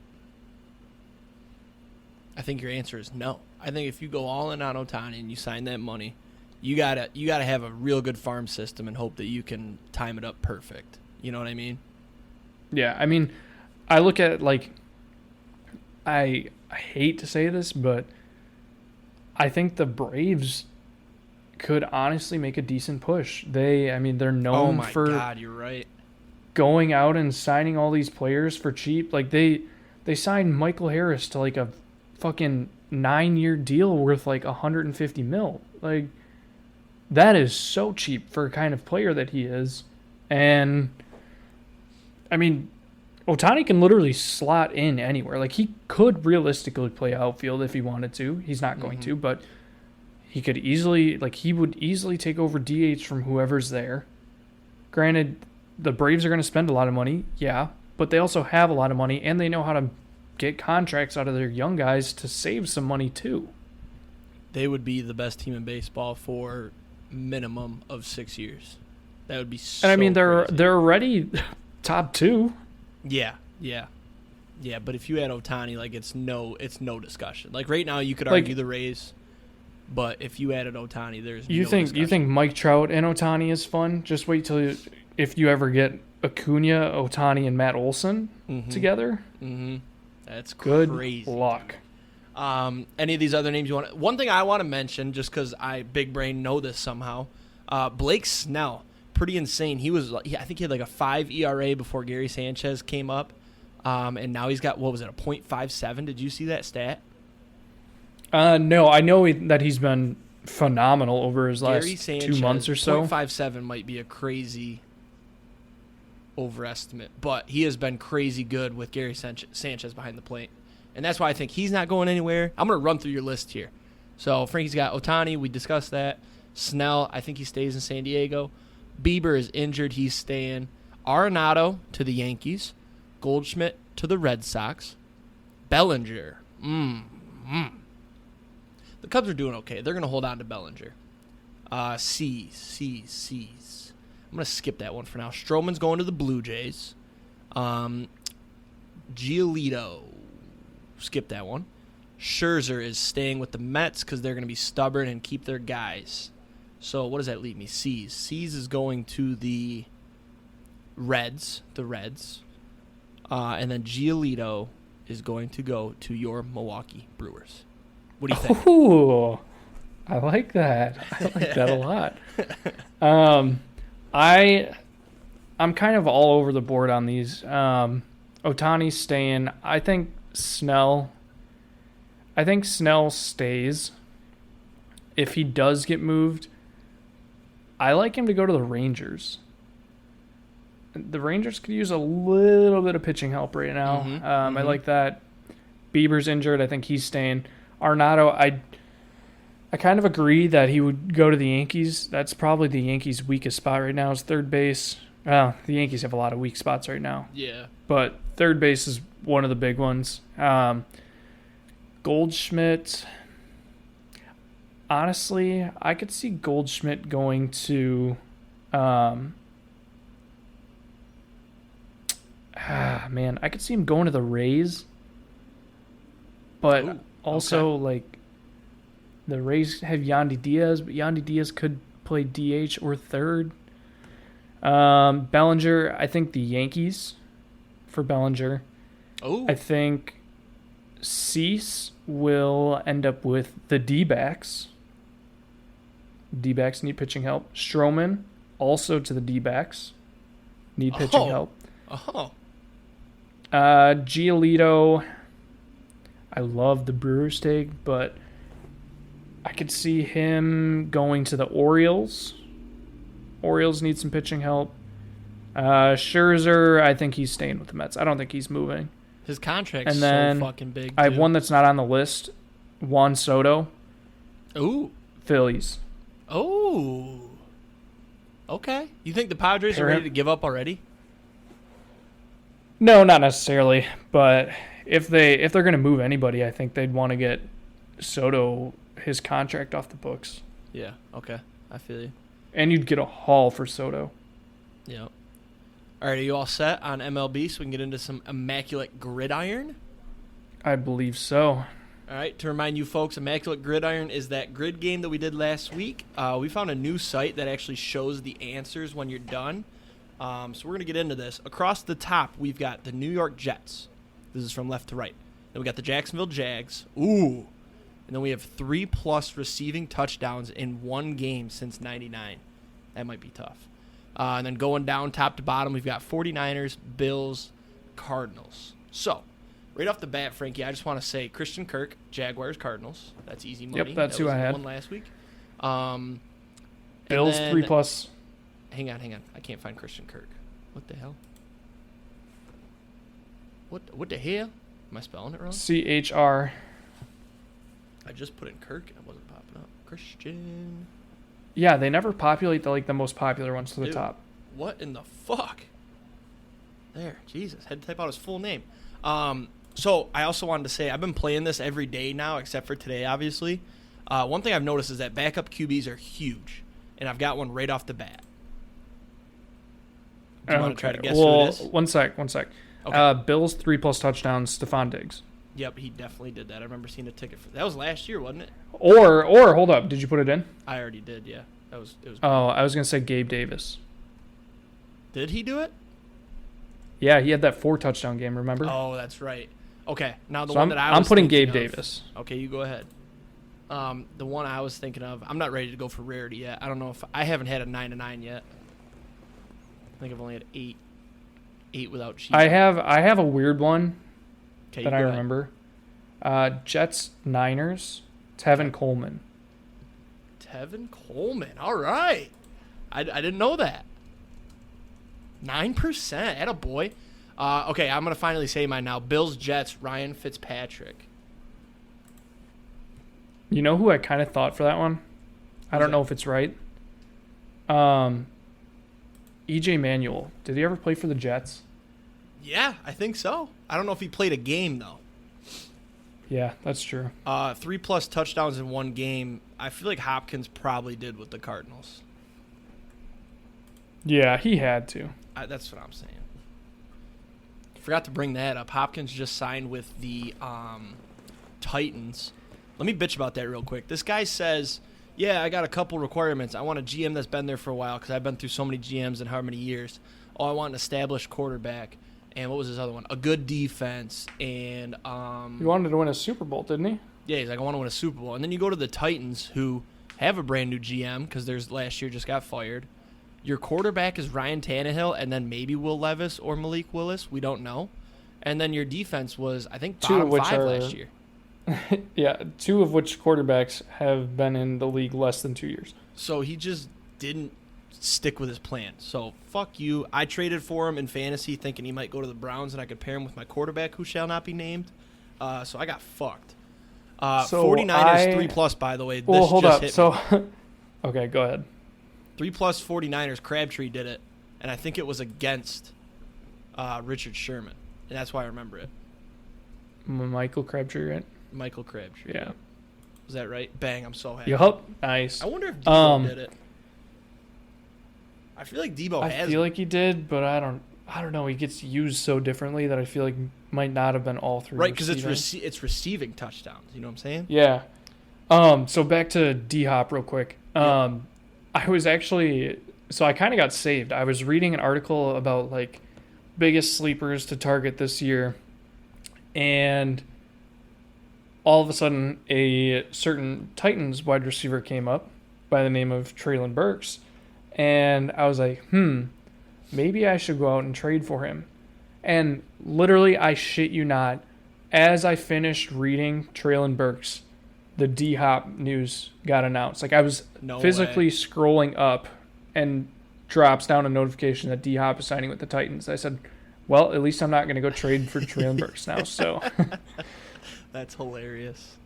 I think your answer is no. I think if you go all in on Ohtani and you sign that money, you gotta have a real good farm system and hope that you can time it up perfect. You know what I mean? Yeah, I mean, I look at like, I hate to say this, but I think the Braves could honestly make a decent push. They're known for God, you're right. Going out and signing all these players for cheap. Like they signed Michael Harris to like a fucking 9-year deal worth like $150 million. Like that is so cheap for a kind of player that he is. And I mean, Ohtani can literally slot in anywhere. Like he could realistically play outfield if he wanted to. He's not going to, but he would easily take over DH from whoever's there. Granted, the Braves are going to spend a lot of money, yeah, but they also have a lot of money, and they know how to get contracts out of their young guys to save some money too. They would be the best team in baseball for minimum of 6 years. That would be so. And I mean, they're crazy. they're already top 2. Yeah. But if you had Ohtani, like it's no discussion. Like right now, you could argue the Rays. But if you added Ohtani, there's no discussion. You think Mike Trout and Ohtani is fun? Just wait till if you ever get Acuna, Ohtani, and Matt Olson together. Mm-hmm. That's good crazy. Luck. Any of these other names you want? One thing I want to mention, just because I big brain know this somehow. Blake Snell, pretty insane. I think he had like a 5 ERA before Gary Sanchez came up, and now he's got a .57. Did you see that stat? No, I know that he's been phenomenal over his last Gary Sanchez, 2 months or so. .57 might be a crazy overestimate, but he has been crazy good with Gary Sanchez behind the plate. And that's why I think he's not going anywhere. I'm going to run through your list here. So Frankie's got Ohtani. We discussed that. Snell, I think he stays in San Diego. Bieber is injured. He's staying. Arenado to the Yankees. Goldschmidt to the Red Sox. Bellinger. The Cubs are doing okay. They're going to hold on to Bellinger. C's. I'm going to skip that one for now. Stroman's going to the Blue Jays. Giolito. Skip that one. Scherzer is staying with the Mets because they're going to be stubborn and keep their guys. So what does that leave me? C's. C's is going to the Reds. And then Giolito is going to go to your Milwaukee Brewers. What do you think? Ooh, I like that. I like that a lot. I'm kind of all over the board on these. Ohtani's staying. I think Snell stays. If he does get moved, I like him to go to the Rangers. The Rangers could use a little bit of pitching help right now. I like that. Bieber's injured. I think he's staying. Arenado, I kind of agree that he would go to the Yankees. That's probably the Yankees' weakest spot right now is third base. The Yankees have a lot of weak spots right now. Yeah. But third base is one of the big ones. Goldschmidt, honestly, I could see Goldschmidt going to I could see him going to the Rays. But like the Rays have Yandy Diaz, but Yandy Diaz could play DH or third. Bellinger, I think the Yankees for Bellinger. Oh. I think Cease will end up with the D-backs. D-backs need pitching help. Stroman also to the D-backs. Need pitching help. Giolito, I love the Brewers take, but I could see him going to the Orioles. Orioles need some pitching help. Scherzer, I think he's staying with the Mets. I don't think he's moving. His contract's so fucking big, I have one that's not on the list. Juan Soto. Ooh. Phillies. Oh. Okay. You think the Padres are ready to give up already? No, not necessarily. But if they're going to move anybody, I think they'd want to get Soto his contract off the books. Yeah. Okay. I feel you. And you'd get a haul for Soto. Yep. All right. Are you all set on MLB so we can get into some Immaculate Gridiron? I believe so. All right, to remind you folks, Immaculate Gridiron is that grid game that we did last week. We found a new site that actually shows the answers when you're done. So we're going to get into this. Across the top, we've got the New York Jets. This is from left to right. Then we got the Jacksonville Jags. Ooh. And then we have 3+ receiving touchdowns in one game since 99. That might be tough. And then going down top to bottom, we've got 49ers, Bills, Cardinals. So, right off the bat, Frankie, I just want to say Christian Kirk, Jaguars, Cardinals. That's easy money. Yep, that's that who was I the had. one last week. Bills, then, 3+. Hang on. I can't find Christian Kirk. What the hell? What the hell? Am I spelling it wrong? CHR. I just put in Kirk and it wasn't popping up. Christian. Yeah, they never populate the most popular ones to the Dude, top. What in the fuck? There, Jesus. Had to type out his full name. So I also wanted to say I've been playing this every day now, except for today, obviously. One thing I've noticed is that backup QBs are huge, and I've got one right off the bat. Do you want to try to guess who it is? One sec. Okay. Bills, 3+ touchdowns, Stephon Diggs. Yep, he definitely did that. I remember seeing a ticket for that. Was last year, wasn't it? Or hold up, did you put it in? I already did. Yeah, it was. Oh, I was gonna say Gabe Davis. Did he do it? Yeah, he had that 4 touchdown game. Remember? Oh, that's right. Okay, now the So one that I was I'm putting thinking Gabe of- Davis. Okay, you go ahead. The one I was thinking of, I'm not ready to go for rarity yet. I don't know if I haven't had a 9-9 yet. I think I've only had 8 without cheating. I have a weird one Okay, that you I go ahead. remember. Jets, Niners, Tevin Coleman. Tevin Coleman. All right. I didn't know that. 9%. Attaboy. Okay, I'm going to finally say mine now. Bills, Jets, Ryan Fitzpatrick. You know who I kind of thought for that one? I don't know if it's right. EJ Manuel. Did he ever play for the Jets? Yeah, I think so. I don't know if he played a game, though. Yeah, that's true. 3+ touchdowns in one game. I feel like Hopkins probably did with the Cardinals. Yeah, he had to. That's what I'm saying. Forgot to bring that up. Hopkins just signed with the Titans. Let me bitch about that real quick. This guy says, yeah, I got a couple requirements. I want a GM that's been there for a while because I've been through so many GMs in how many years. Oh, I want an established quarterback. And what was his other one? A good defense. And He wanted to win a Super Bowl, didn't he? yeah, he's like, I want to win a Super Bowl. And then you go to the Titans, who have a brand new GM because theirs last year just got fired. Your quarterback is Ryan Tannehill, and then maybe Will Levis or Malik Willis. We don't know. And then your defense was, I think, bottom 5 last year. Yeah, 2 of which quarterbacks have been in the league less than 2 years. So he just didn't stick with his plan. So fuck you. I traded for him in fantasy thinking he might go to the Browns and I could pair him with my quarterback who shall not be named. So I got fucked. 49ers 3+, by the way. Well, This hold just up. hit So, me. okay, go ahead. 3+ 49ers, Crabtree did it. And I think it was against Richard Sherman. And that's why I remember it. Michael Crabtree, right? Michael Crabtree. Yeah. Was that right? Bang, I'm so happy. Yup. Nice. I wonder if Debo did it. I feel like Debo I has feel it. like he did, but I don't know. He gets used so differently that I feel like might not have been all 3. Right, because it's receiving touchdowns. You know what I'm saying? Yeah. So back to D-Hop real quick. I was actually I kind of got saved. I was reading an article about like biggest sleepers to target this year, and all of a sudden a certain Titans wide receiver came up by the name of Traylon Burks, and I was like, maybe I should go out and trade for him. And literally, I shit you not, as I finished reading Traylon Burks, the D-Hop news got announced. Like, I was physically scrolling up and drops down a notification that D-Hop is signing with the Titans. I said, well, at least I'm not going to go trade for Traylon Burks now. So That's hilarious.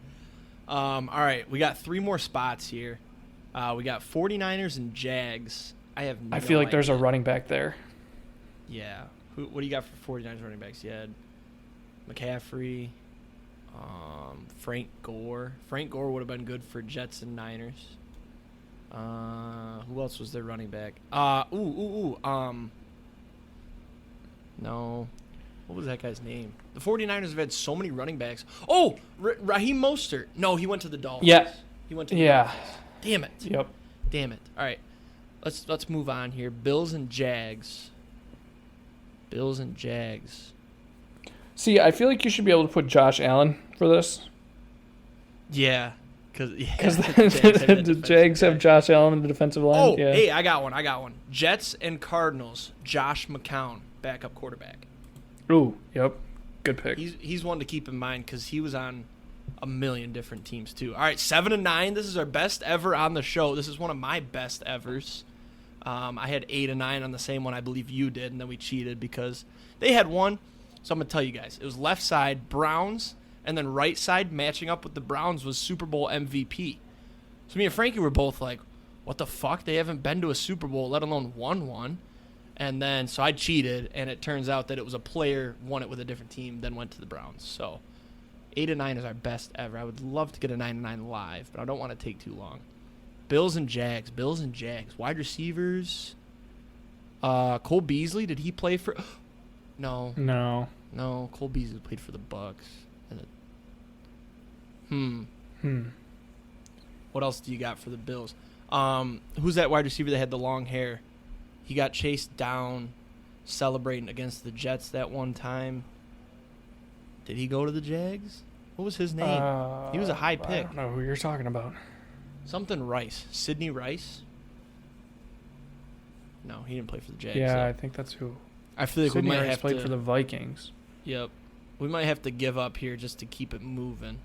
All right, we got 3 more spots here. We got 49ers and Jags. I feel like there's a idea. running back there. Yeah. What do you got for 49ers running backs? You had McCaffrey, Frank Gore. Frank Gore would have been good for Jets and Niners. Who else was their running back? No. What was that guy's name? The 49ers have had so many running backs. Oh, Raheem Mostert. No, he went to the Dolphins. Yeah. He went to the Dolphins. Damn it. Yep. Damn it. All right. Let's move on here. Bills and Jags. See, I feel like you should be able to put Josh Allen for this. Yeah. Because the Jags have Josh Allen in the defensive line. Oh, yeah. hey, I got one. Jets and Cardinals. Josh McCown, backup quarterback. Ooh, yep. Good pick. He's one to keep in mind because he was on a million different teams too. All right, 7-9. This is our best ever on the show. This is one of my best evers. I had 8-9 on the same one I believe you did, and then we cheated because they had one. So I'm going to tell you guys. It was left side, Browns, and then right side matching up with the Browns was Super Bowl MVP. So me and Frankie were both like, what the fuck? They haven't been to a Super Bowl, let alone won one. And then, so I cheated, and it turns out that it was a player won it with a different team, then went to the Browns. So 8-9 is our best ever. I would love to get a 9-9 live, but I don't want to take too long. Bills and Jags. Wide receivers. Cole Beasley, did he play for... No. Cole Beasley played for the Bucks. What else do you got for the Bills? Who's that wide receiver that had the long hair? He got chased down celebrating against the Jets that one time. Did he go to the Jags? What was his name? He was a high pick. I don't know who you're talking about. Something Rice. Sidney Rice? No, he didn't play for the Jags. Yeah, I think that's who. I feel like Sidney we might Rice have played to... for the Vikings. Yep. We might have to give up here just to keep it moving.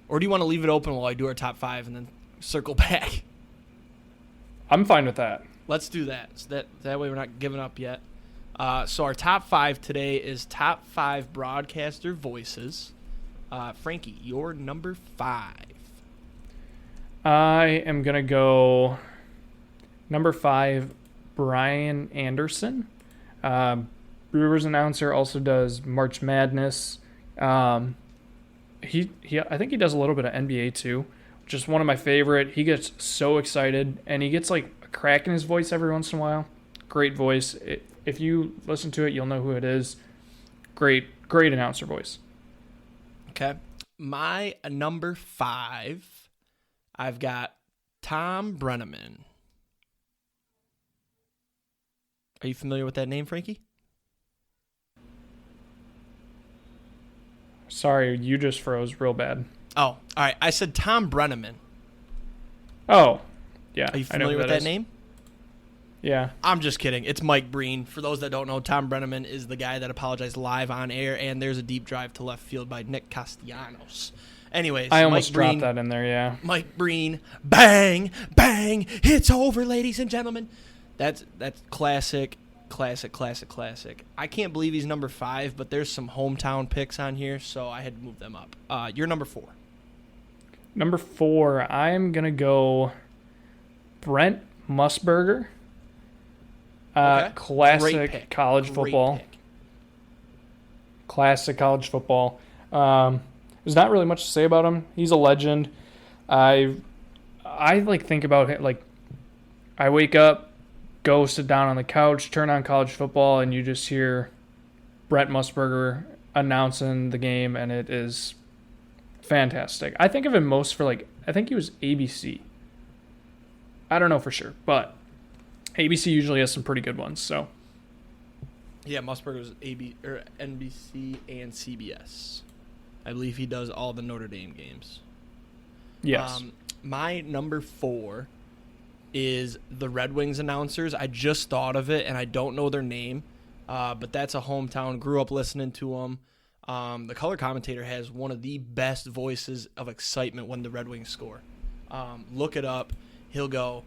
Or do you want to leave it open while I do our top 5 and then circle back? I'm fine with that. Let's do that. So that way we're not giving up yet. So our top 5 today is top 5 broadcaster voices. Frankie, your number 5. I am going to go number 5, Brian Anderson. Brewers announcer, also does March Madness. I think he does a little bit of NBA too, which is one of my favorite. He gets so excited, and he gets like a crack in his voice every once in a while. Great voice. If you listen to it, you'll know who it is. Great announcer voice. Okay. My number 5, I've got Tom Brenneman. Are you familiar with that name, Frankie? Sorry, you just froze real bad. Oh, all right. I said Tom Brenneman. Oh, yeah. Are you familiar with that name? Yeah. I'm just kidding. It's Mike Breen. For those that don't know, Tom Brenneman is the guy that apologized live on air, and there's a deep drive to left field by Nick Castellanos. Anyways, I almost dropped that in there, yeah. Mike Breen, bang, bang, it's over, ladies and gentlemen. That's classic. I can't believe he's number 5, but there's some hometown picks on here, so I had to move them up. You're number 4. Number 4, I'm going to go Brent Musburger. Okay. Classic college football. Classic college football. There's not really much to say about him. He's a legend. I like think about it like I wake up, go sit down on the couch, turn on college football, and you just hear Brent Musburger announcing the game, and it is fantastic. I think of him most for I think he was ABC. I don't know for sure, but ABC usually has some pretty good ones. So yeah, Musburger was NBC and CBS. I believe he does all the Notre Dame games. Yes. My number 4 is the Red Wings announcers. I just thought of it, and I don't know their name, but that's a hometown. Grew up listening to them. The color commentator has one of the best voices of excitement when the Red Wings score. Look it up. He'll go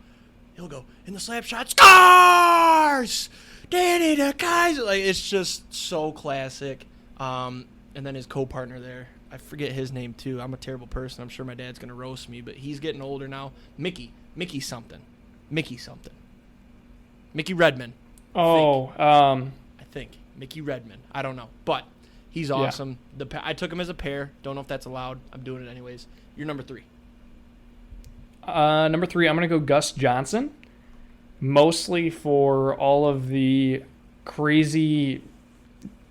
in the slap shot, scores! Danny the Kaiser. Like, it's just so classic. And then his co-partner there, I forget his name too. I'm a terrible person. I'm sure my dad's gonna roast me, but he's getting older now. Mickey something. Mickey Redman. I think Mickey Redman. I don't know, but he's awesome. Yeah. I took him as a pair. Don't know if that's allowed. I'm doing it anyways. You're number 3. Number 3, I'm going to go Gus Johnson, mostly for all of the crazy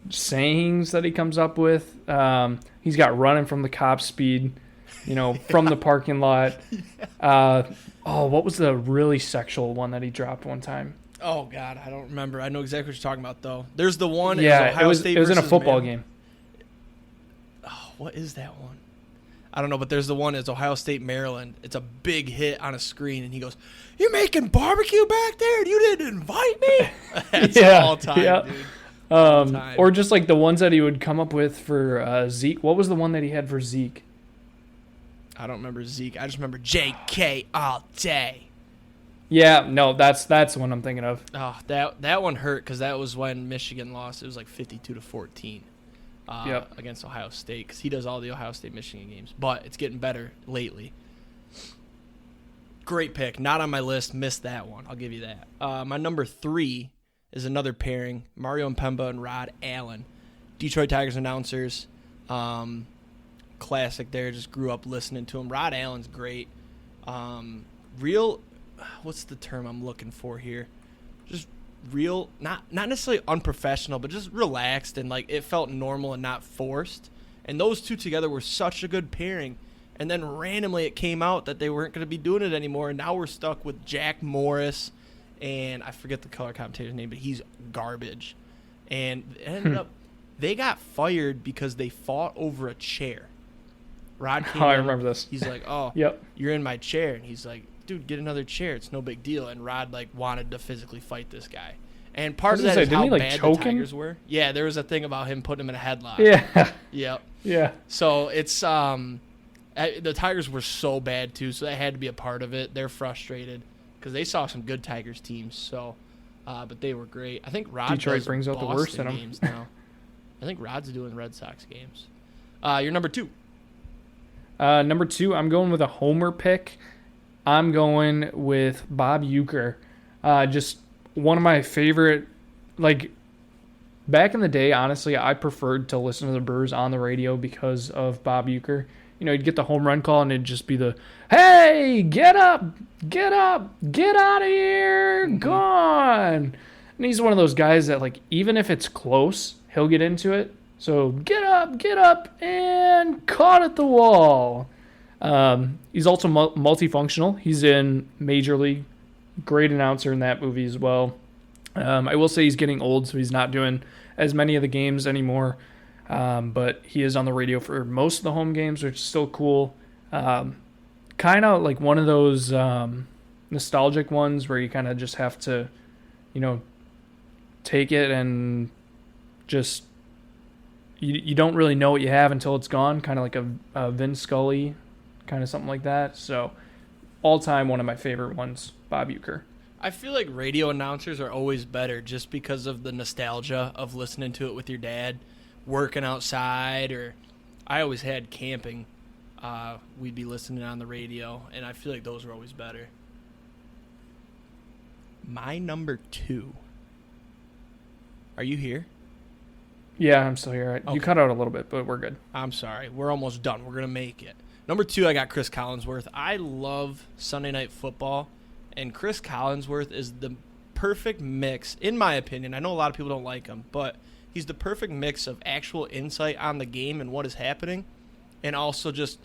sayings that he comes up with. He's got running from the cop speed, from the parking lot. What was the really sexual one that he dropped one time? Oh, God, I don't remember. I know exactly what you're talking about, though. There's the one. Yeah, it was in a football game. Oh, what is that one? I don't know, but there's the one. It's Ohio State, Maryland. It's a big hit on a screen, and he goes, "You're making barbecue back there, and you didn't invite me?" That's all time, dude. All time. Or just like the ones that he would come up with for Zeke. What was the one that he had for Zeke? I don't remember Zeke. I just remember JK all day. Yeah, no, that's the one I'm thinking of. Oh, that one hurt because that was when Michigan lost. It was like 52-14 against Ohio State, because he does all the Ohio State-Michigan games. But it's getting better lately. Great pick. Not on my list. Missed that one. I'll give you that. My number 3 is another pairing, Mario Impemba and Rod Allen. Detroit Tigers announcers. Classic there. Just grew up listening to him. Rod Allen's great. What's the term I'm looking for here? Just real, not necessarily unprofessional, but just relaxed, and like it felt normal and not forced. And those two together were such a good pairing. And then randomly it came out that they weren't going to be doing it anymore, and now we're stuck with Jack Morris, and I forget the color commentator's name, but he's garbage. And it ended up, they got fired because they fought over a chair. Rod came I remember this. He's like, "Oh, yep, you're in my chair," and he's like, "Dude, get another chair. It's no big deal." And Rod wanted to physically fight this guy. And part of that is how bad the Tigers were. Yeah, there was a thing about him putting him in a headlock. Yeah. Yep. Yeah. So it's the Tigers were so bad too, so that had to be a part of it. They're frustrated because they saw some good Tigers teams. So, but they were great. I think Rod Detroit brings out the worst in them games now. I think Rod's doing Red Sox games. Your number 2. Number 2, I'm going with a homer pick. I'm going with Bob Uecker. Just one of my favorite, back in the day, honestly, I preferred to listen to the Brewers on the radio because of Bob Uecker. You'd get the home run call, and it'd just be the, "Hey, get up, get out of here, gone." And he's one of those guys that, even if it's close, he'll get into it. So get up, and caught at the wall. He's also multifunctional. He's in Major League. Great announcer in that movie as well. I will say he's getting old, so he's not doing as many of the games anymore. But he is on the radio for most of the home games, which is still cool. Kind of like one of those nostalgic ones where you kind of just have to, take it and just... You don't really know what you have until it's gone, kind of like a Vince Scully, kind of something like that. So, all-time one of my favorite ones, Bob Uecker. I feel like radio announcers are always better just because of the nostalgia of listening to it with your dad, working outside, or I always had camping. We'd be listening on the radio, and I feel like those were always better. My number 2. Are you here? Yeah, I'm still here. Okay. You cut out a little bit, but we're good. I'm sorry. We're almost done. We're going to make it. Number 2, I got Chris Collinsworth. I love Sunday Night Football, and Chris Collinsworth is the perfect mix, in my opinion. I know a lot of people don't like him, but he's the perfect mix of actual insight on the game and what is happening, and also just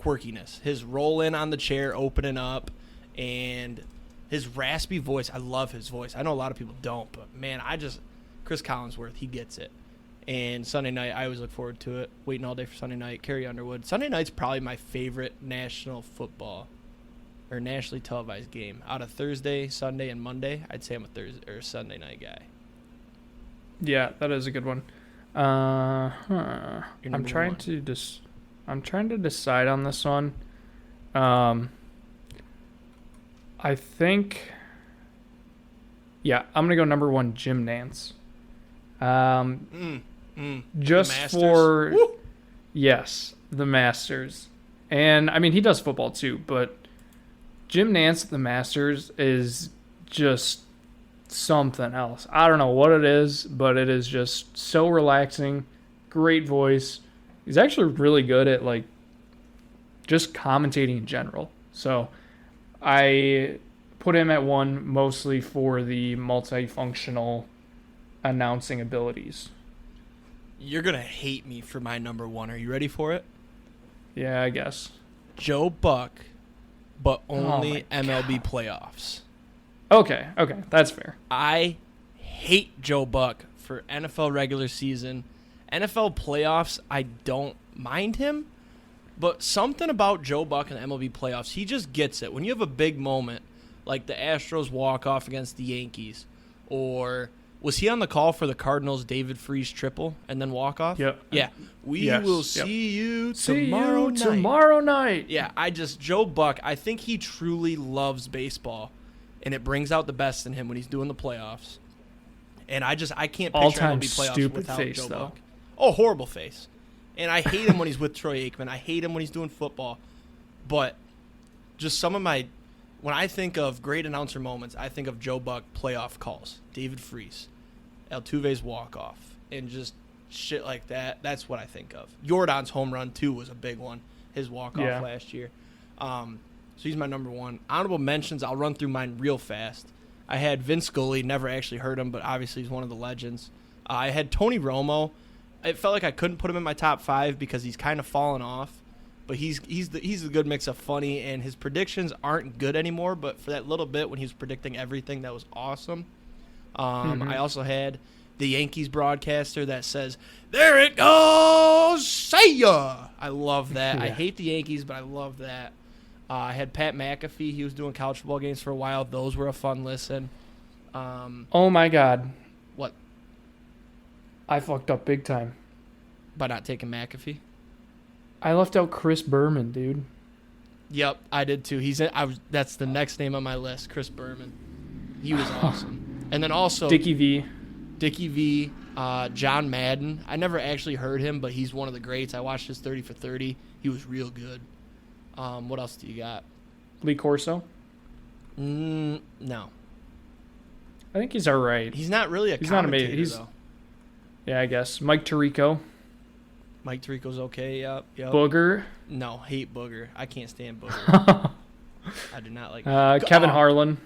quirkiness. His roll in on the chair, opening up, and his raspy voice. I love his voice. I know a lot of people don't, but, man, Chris Collinsworth, he gets it. And Sunday night, I always look forward to it. Waiting all day for Sunday night. Carrie Underwood. Sunday night's probably my favorite national football or nationally televised game. Out of Thursday, Sunday, and Monday, I'd say I'm a Thursday or Sunday night guy. Yeah, that is a good one. I'm trying 1. to decide on this one. I think. Yeah, I'm gonna go number 1, Jim Nance. Just for Woo! Yes, the Masters. And I mean, he does football too, but Jim Nance at the Masters is just something else. I don't know what it is, but it is just so relaxing. Great voice. He's actually really good at just commentating in general. So I put him at 1 mostly for the multifunctional announcing abilities. You're going to hate me for my number 1. Are you ready for it? Yeah, I guess. Joe Buck, but only Oh MLB playoffs. Okay, that's fair. I hate Joe Buck for NFL regular season. NFL playoffs, I don't mind him, but something about Joe Buck in the MLB playoffs, he just gets it. When you have a big moment, like the Astros walk-off against the Yankees, or was he on the call for the Cardinals' David Freese triple and then walk-off? Yep. Yeah. We will see you tomorrow night. Tomorrow night. Yeah, Joe Buck, I think he truly loves baseball, and it brings out the best in him when he's doing the playoffs. And I can't picture All-time MLB playoffs stupid without face, Joe though. Buck. Oh, horrible face. And I hate him when he's with Troy Aikman. I hate him when he's doing football. But just some of my – when I think of great announcer moments, I think of Joe Buck playoff calls, David Freese, Altuve's walk-off, and just shit like that. That's what I think of. Jordan's home run, too, was a big one, his walk-off last year. So he's my number 1. Honorable mentions, I'll run through mine real fast. I had Vince Scully, never actually heard him, but obviously he's one of the legends. I had Tony Romo. It felt like I couldn't put him in my top 5 because he's kind of fallen off, but he's a good mix of funny, and his predictions aren't good anymore. But for that little bit when he was predicting everything, that was awesome. I also had the Yankees broadcaster that says, "There it goes, see ya." I love that. I hate the Yankees, but I love that. I had Pat McAfee. He was doing college football games for a while. Those were a fun listen. Oh my God. What? I fucked up big time. By not taking McAfee? I left out Chris Berman, dude. Yep, I did too. That's the next name on my list, Chris Berman. He was awesome. And then also Dickie V, John Madden. I never actually heard him, but he's one of the greats. I watched his 30 for 30. He was real good. What else do you got? Lee Corso. No. I think he's all right. He's not really He's not commentator, amazing. though. Yeah, I guess. Mike Tirico. Mike Tirico's okay, yep. Booger. No, hate Booger. I can't stand Booger. I do not like Kevin Harlan.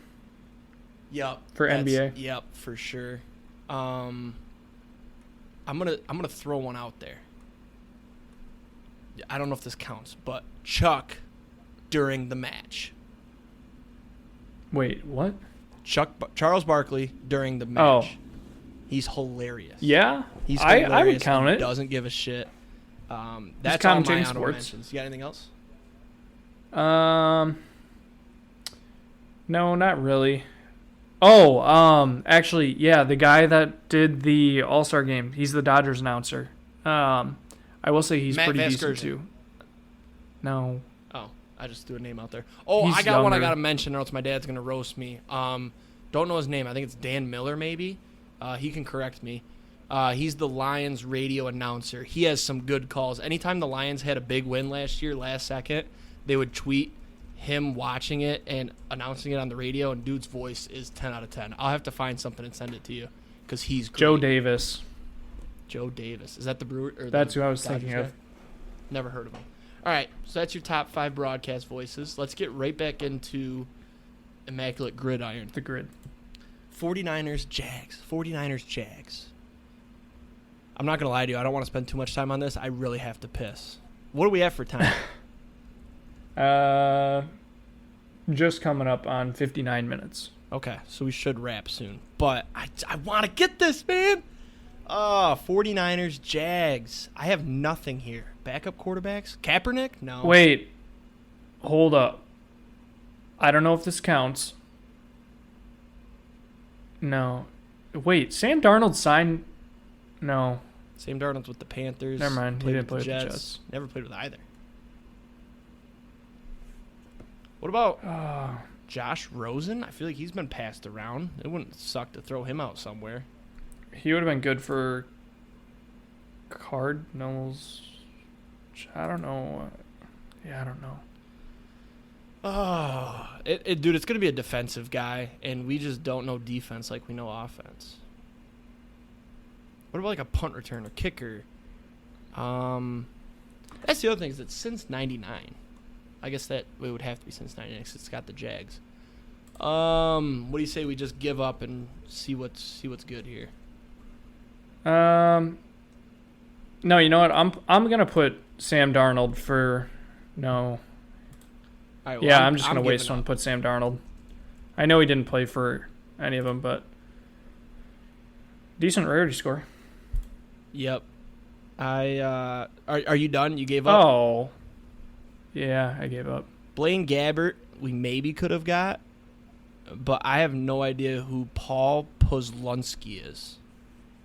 Yep. For NBA. Yep, for sure. I'm gonna throw one out there. I don't know if this counts, but Chuck during the match. Wait, what? Charles Barkley during the match. He's hilarious. Yeah, He's hilarious. I would count it. Doesn't give a shit. That's all my honorable mentions. You got anything else? No, not really. Oh, actually, yeah, the guy that did the All Star game, he's the Dodgers announcer. I will say he's Matt pretty Vasgersian. decent too. No. Oh, I just threw a name out there. Oh, He's I got one I younger. got to mention, or else my dad's going to roast me. Don't know his name. I think it's Dan Miller, maybe. He can correct me. He's the Lions radio announcer. He has some good calls. Anytime the Lions had a big win last second, they would tweet him watching it and announcing it on the radio, and dude's voice is 10 out of 10. I'll have to find something and send it to you because he's great. Joe Davis. Joe Davis. Is that the Brewer? Or That's the who I was Dodgers thinking of. guy? Never heard of him. All right, so that's your top 5 broadcast voices. Let's get right back into Immaculate Gridiron. The grid. 49ers, Jags. 49ers, Jags. I'm not going to lie to you. I don't want to spend too much time on this. I really have to piss. What do we have for time? Just coming up on 59 minutes. Okay, so we should wrap soon. But I want to get this, man. 49ers, Jags. I have nothing here. Backup quarterbacks? Kaepernick? No. Wait. Hold up. I don't know if this counts. No. Wait, Sam Darnold signed... No. Sam Darnold's with the Panthers. Never mind. He Played didn't play with with the Jets. Never played with either. What about Josh Rosen? I feel like he's been passed around. It wouldn't suck to throw him out somewhere. He would have been good for Cardinals. I don't know. Yeah, I don't know. Dude, it's going to be a defensive guy, and we just don't know defense like we know offense. What about like a punt returner, kicker? That's the other thing is that since 99, I guess that it would have to be Cincinnati next. It's got the Jags. What do you say we just give up and see what's good here? No, you know what? I'm gonna put Sam Darnold for no. All right, I'm just gonna waste one and put Sam Darnold. I know he didn't play for any of them, but decent rarity score. Yep. Are you done? You gave up? Oh. Yeah, I gave up. Blaine Gabbert, we maybe could have got, but I have no idea who Paul Poslunsky is.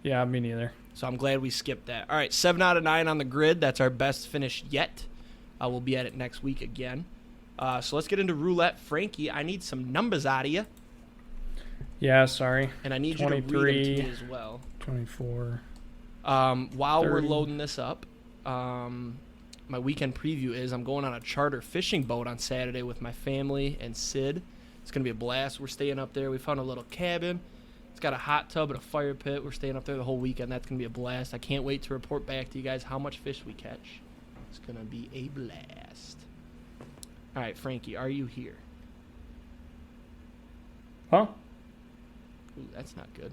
Yeah, me neither. So I'm glad we skipped that. All right, 7 out of 9 on the grid. That's our best finish yet. We'll be at it next week again. So let's get into roulette. Frankie, I need some numbers out of you. Yeah, sorry. And I need you to read them to me as well. 24. While 30. we're loading this up, my weekend preview is I'm going on a charter fishing boat on Saturday with my family and Sid. It's going to be a blast. We're staying up there. We found a little cabin. It's got a hot tub and a fire pit. We're staying up there the whole weekend. That's going to be a blast. I can't wait to report back to you guys how much fish we catch. It's going to be a blast. All right, Frankie, are you here? Huh? Ooh, that's not good.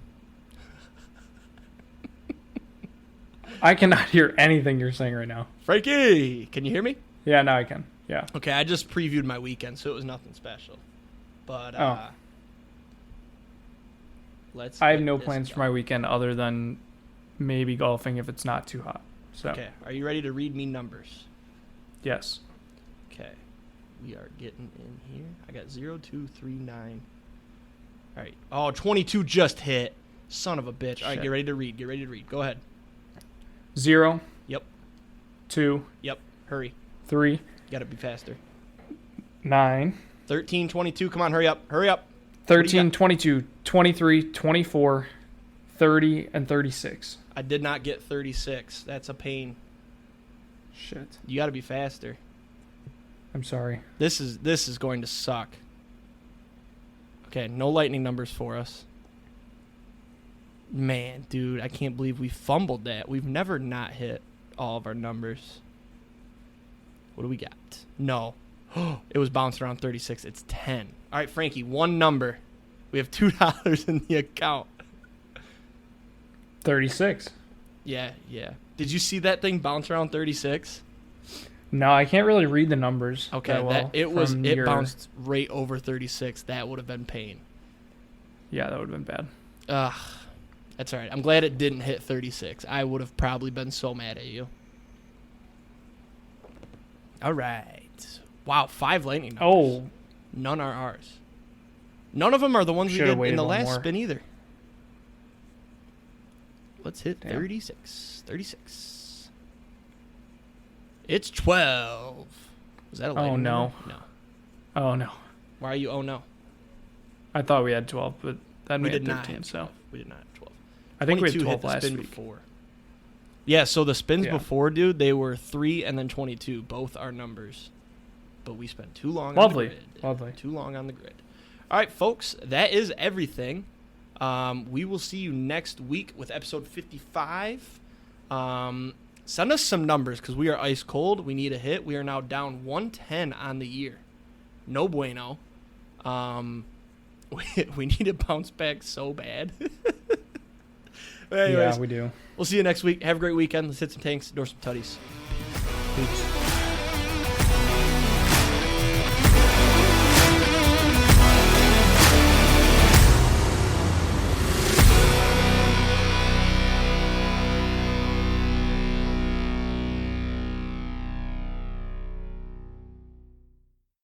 I cannot hear anything you're saying right now. Frankie, can you hear me? Yeah, now I can. Yeah. Okay, I just previewed my weekend, so it was nothing special. But let's. I have no plans for my weekend other than maybe golfing if it's not too hot. So. Okay, are you ready to read me numbers? Yes. Okay, we are getting in here. I got 0, 2, 3, 9. All right. Oh, 22 just hit. Son of a bitch. Shit. All right, get ready to read. Get ready to read. Go ahead. 0. Yep. 2. Yep. Hurry. 3. Got to be faster. 9. 13, 22. Come on, hurry up. Hurry up. 13, 22, 23, 24, 30, and 36. I did not get 36. That's a pain. Shit. You got to be faster. I'm sorry. This is going to suck. Okay, no lightning numbers for us. Man, dude, I can't believe we fumbled that. We've never not hit all of our numbers. What do we got? No. It was bounced around 36. It's 10. All right, Frankie, one number. We have $2 in the account. 36. Yeah. Did you see that thing bounce around 36? No, I can't really read the numbers. Okay, that well it bounced right over 36. That would have been pain. Yeah, that would have been bad. Ugh. That's all right. I'm glad it didn't hit 36. I would have probably been so mad at you. All right. Wow, 5 lightning numbers. Oh. None are ours. None of them are the ones Should've we did in the waited one last more. spin either. Let's hit Damn. 36. 36. It's 12. Was that a lightning no. number? No. Oh, no. Why are you oh no? I thought we had 12, but then we We had did 13, not have 12. so. We did not have 12. I think we had 22 hit 12 the last spin week. before. Yeah, so the spins Yeah. before, dude, they were 3 and then 22. Both are numbers. But we spent too long Lovely. on the grid. Lovely. Too long on the grid. All right, folks, that is everything. We will see you next week with episode 55. Send us some numbers because we are ice cold. We need a hit. We are now down 110 on the year. No bueno. We need to bounce back so bad. Anyways, Yeah, we do. we'll see you next week. Have a great weekend. Let's hit some tanks, door some tutties. Peace.